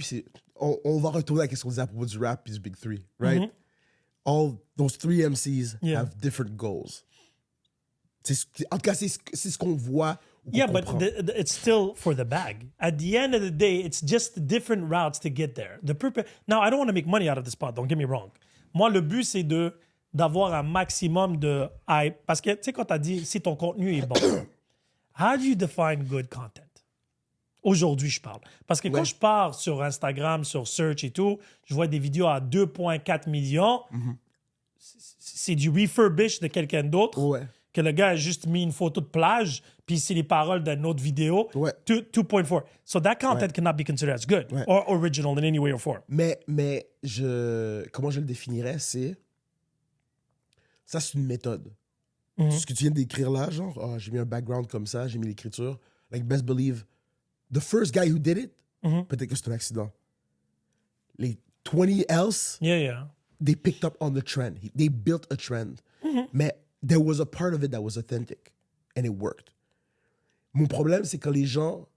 c'est... On va retourner à ce qu'on disait à propos du rap et du Big Three, right? All those three MCs have different goals. En tout cas, c'est ce qu'on voit. Yeah, but it's still for the bag. At the end of the day, it's just different routes to get there. Now, I don't want to make money out of the spot, don't get me wrong. Moi, le but, c'est d'avoir un maximum de hype. Parce que, tu sais, quand tu as dit si ton contenu est bon, how do you define good content? Aujourd'hui, je parle. Parce que quand je pars sur Instagram, sur Search et tout, je vois des vidéos à 2,4 millions. C'est du refurbish de quelqu'un d'autre. Ouais. Que le gars a juste mis une photo de plage, puis c'est les paroles d'une autre vidéo. 2.4. So that content cannot be considered as good or original in any way or form. Mais comment je le définirais, c'est... Ça, c'est une méthode. Ce que tu viens d'écrire là, genre, j'ai mis un background comme ça, j'ai mis l'écriture. Like, best believe, the first guy who did it, peut-être que c'est un accident. Les 20 else, they picked up on the trend. They built a trend. Mais there was a part of it that was authentic. And it worked. Mon problème, c'est quand les gens,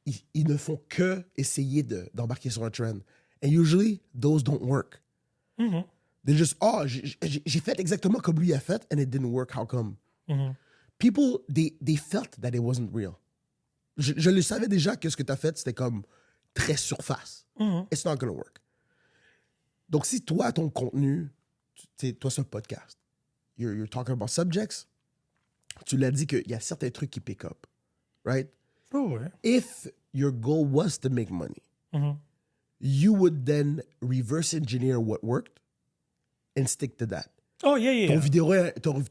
ils ne font que essayer d'embarquer sur un trend. And usually, those don't work. They just, j'ai fait exactement comme lui a fait, and it didn't work. How come? People, they felt that it wasn't real. Je le savais déjà que ce que tu as fait, c'était comme très surface. It's not gonna work. Donc, si toi, ton contenu, toi, c'est un podcast. You're talking about subjects. Tu l'as dit qu'il y a certains trucs qui pick up, right? Oh, ouais. If your goal was to make money, you would then reverse engineer what worked and stick to that. Oh, yeah.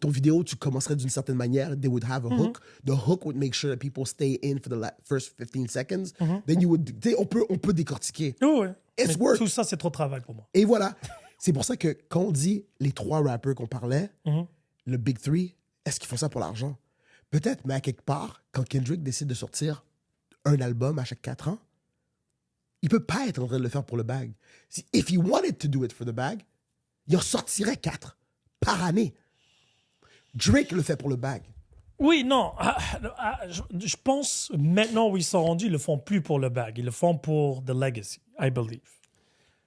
Ton vidéo, tu commencerais d'une certaine manière. They would have a hook. The hook would make sure that people stay in for the first 15 seconds. Then you would... On peut décortiquer. Oh, ouais. It's work. Tout ça, c'est trop de travail pour moi. Et voilà. C'est pour ça que quand on dit les trois rappers qu'on parlait, le Big Three, est-ce qu'ils font ça pour l'argent? Peut-être, mais à quelque part, quand Kendrick décide de sortir un album à chaque 4 ans, il peut pas être en train de le faire pour le bag. If he wanted to do it for the bag, il en sortirait 4 par année. Drake le fait pour le bag. Oui, non. Je pense, maintenant où ils sont rendus, ils le font plus pour le bag. Ils le font pour the legacy, I believe.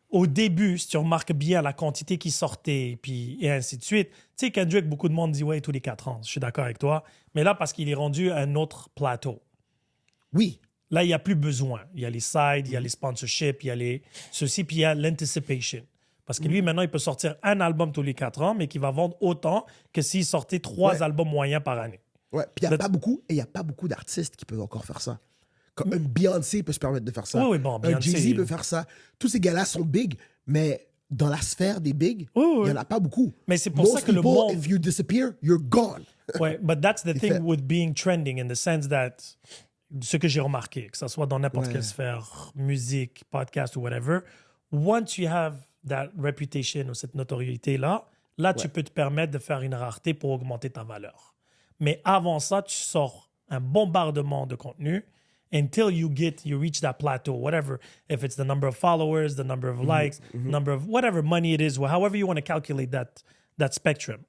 Au début, si tu remarques bien la quantité qui sortait, et ainsi de suite, tu sais, Kendrick, beaucoup de monde dit, ouais, tous les 4 ans. Je suis d'accord avec toi. Mais là, parce qu'il est rendu à un autre plateau. Oui. Là, il n'y a plus besoin. Il y a les sides, il y a les sponsorships, il y a les ceci, puis il y a l'anticipation. Parce que lui, maintenant, il peut sortir un album tous les 4 ans, mais qui va vendre autant que s'il sortait 3 albums moyens par année. Ouais, puis il n'y a pas beaucoup d'artistes qui peuvent encore faire ça. Comme un Beyoncé peut se permettre de faire ça. Oui, bon, un Jay-Z peut faire ça. Tous ces gars-là sont big, mais dans la sphère des big, il n'y en a pas beaucoup. Mais c'est pour ça que le monde... If you disappear, you're gone. Ouais, but that's the thing with being trending in the sense that ce que j'ai remarqué, que ce soit dans n'importe quelle sphère, musique, podcast ou whatever, once you have that reputation ou cette notoriété-là, tu peux te permettre de faire une rareté pour augmenter ta valeur. Mais avant ça, tu sors un bombardement de contenu until you reach that plateau, whatever. If it's the number of followers, the number of likes, number of whatever money it is, however you want to calculate that spectrum.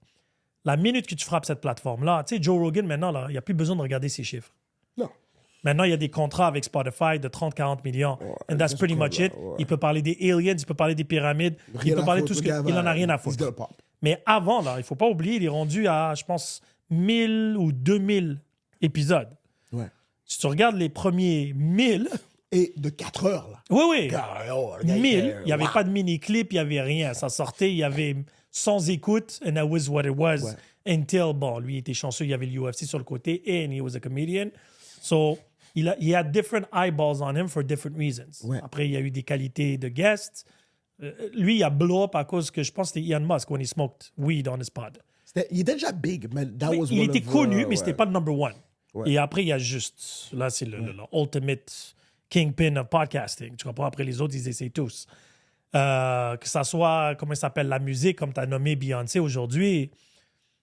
La minute que tu frappes cette plateforme-là, tu sais, Joe Rogan, maintenant, là, il n'y a plus besoin de regarder ses chiffres. Non. Maintenant, il y a des contrats avec Spotify de 30-40 millions. And that's pretty much it. Ouais. Il peut parler des aliens, il peut parler des pyramides, il peut parler de tout ce qu'il en a rien à foutre. Mais avant, là, il ne faut pas oublier, il est rendu à, je pense, 1000 ou 2000 épisodes. Ouais. Si tu regardes les premiers 1000... Et de 4 heures, là. Oui, oui. 1000, il n'y avait wow. pas de mini-clip, il n'y avait rien. Ça sortait, il y avait 100 écoutes, and that was what it was. Ouais. Until, bon, lui, il était chanceux, il y avait l'UFC sur le côté, and he was a comedian. So, il y a different eyeballs on him for different reasons. Ouais. Après, il y a eu des qualités de guest. Lui, il a blow up à cause que je pense que c'était Elon Musk when he smoked weed on his pod. Il était déjà big, mais Il était connu, mais c'était pas le number one. Ouais. Et après, il y a juste... Là, c'est le ultimate kingpin of podcasting. Tu comprends? Après, les autres, ils essaient tous. Que ça soit, comment ça s'appelle, la musique, comme tu as nommé Beyoncé aujourd'hui.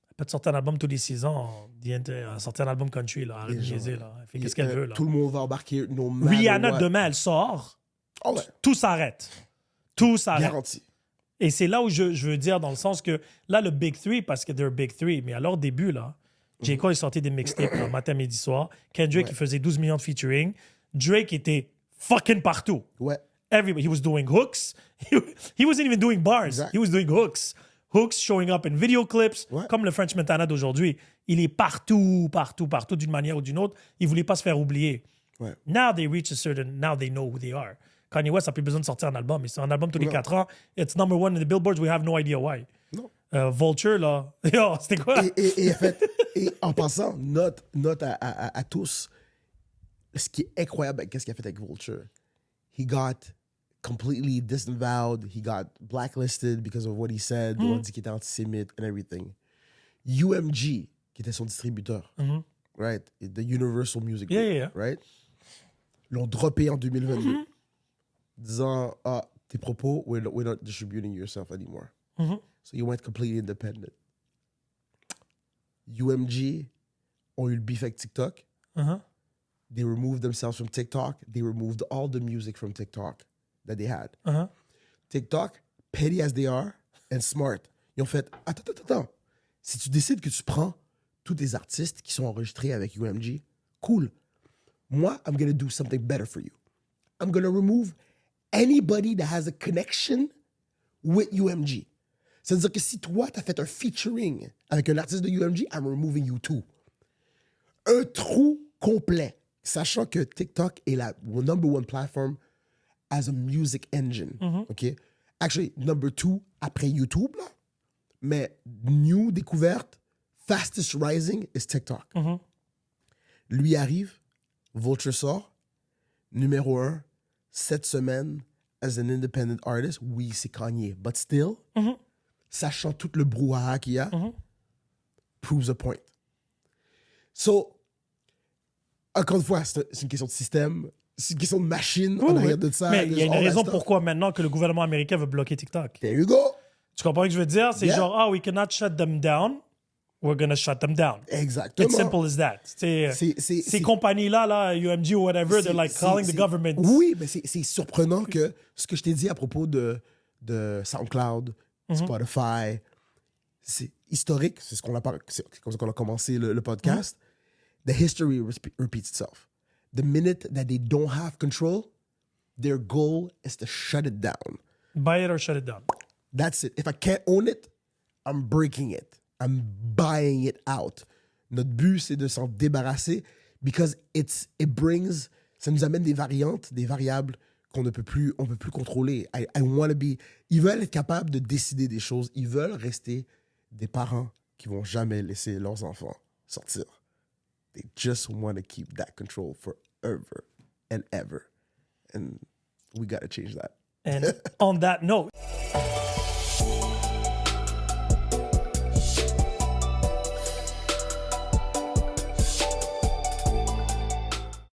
Elle peut te sortir un album tous les 6 ans. Elle a sorti un album country, là. Arrête de niaiser, là. Elle fait qu'est-ce qu'elle veut, là. Tout le monde va embarquer. Rihanna, demain, elle sort. Oh ouais. Tout s'arrête. Tout s'arrête. Garanti. Et c'est là où je veux dire, dans le sens que là, le Big Three, parce que they're Big Three, mais à leur début, là, J. Cole est sorti des mixtapes là, matin, midi, soir. Kendrick, il faisait 12 millions de featuring. Drake était fucking partout. Ouais. Everybody. He was doing hooks. He wasn't even doing bars. Exact. He was doing hooks. Hooks showing up in video clips, Ouais. comme le French Montana d'aujourd'hui. Il est partout, partout, partout, d'une manière ou d'une autre. Il voulait pas se faire oublier. Ouais. Now they reach a certain... Now they know who they are. Kanye West n'a plus besoin de sortir un album. Il sort un album tous les 4 ans. It's number one in the billboards. We have no idea why. Non. Vulture, là. Yo, c'était quoi? Et en passant, note à tous, ce qui est incroyable, qu'est-ce qu'il a fait avec Vulture? He got completely disavowed. He got blacklisted because of what he said. On dit qu'il était antisémite and everything. UMG, qui était son distributeur, right? The Universal Music Group, Yeah. right? L'ont droppé en 2022, disant, tes propos, we're not distributing yourself anymore. So you went completely independent. UMG ont eu le beef avec TikTok. They removed themselves from TikTok. They removed all the music from TikTok that they had. TikTok, petty as they are, and smart. Ils ont fait, attends. Si tu décides que tu prends tous tes artistes qui sont enregistrés avec UMG, cool. Moi, I'm going to do something better for you. I'm going to remove anybody that has a connection with UMG. C'est-à-dire que si toi, tu as fait un featuring avec un artiste de UMG, I'm removing you too. Un trou complet, sachant que TikTok est la number one platform as a music engine. OK? Actually, number 2 après YouTube, là. Mais new découverte, fastest rising is TikTok. Lui arrive, Vulture sort, numéro 1, cette semaine, as an independent artist, oui, c'est Kanye, but still, sachant tout le brouhaha qu'il y a, proves a point. So, encore une fois, c'est une question de système, c'est une question de machine en arrière de ça. Mais il y a une raison pourquoi maintenant que le gouvernement américain veut bloquer TikTok. There you go. Tu comprends ce que je veux dire? C'est Yeah. genre, we cannot shut them down. We're gonna shut them down. Exactement. It's simple as that. Ces compagnies-là, UMG ou whatever, they're like calling the government. Oui, mais c'est surprenant que ce que je t'ai dit à propos de SoundCloud, Spotify, c'est historique. C'est comme ça qu'on a commencé le podcast. The history repeats itself. The minute that they don't have control, their goal is to shut it down. Buy it or shut it down. That's it. If I can't own it, I'm breaking it. I'm buying it out. Notre but, c'est de s'en débarrasser because ça nous amène des variantes, des variables on peut plus contrôler. I want to be. Ils veulent être capables de décider des choses. Ils veulent rester des parents qui vont jamais laisser leurs enfants sortir. They just want to keep that control forever and ever. And we got to change that. And on that note.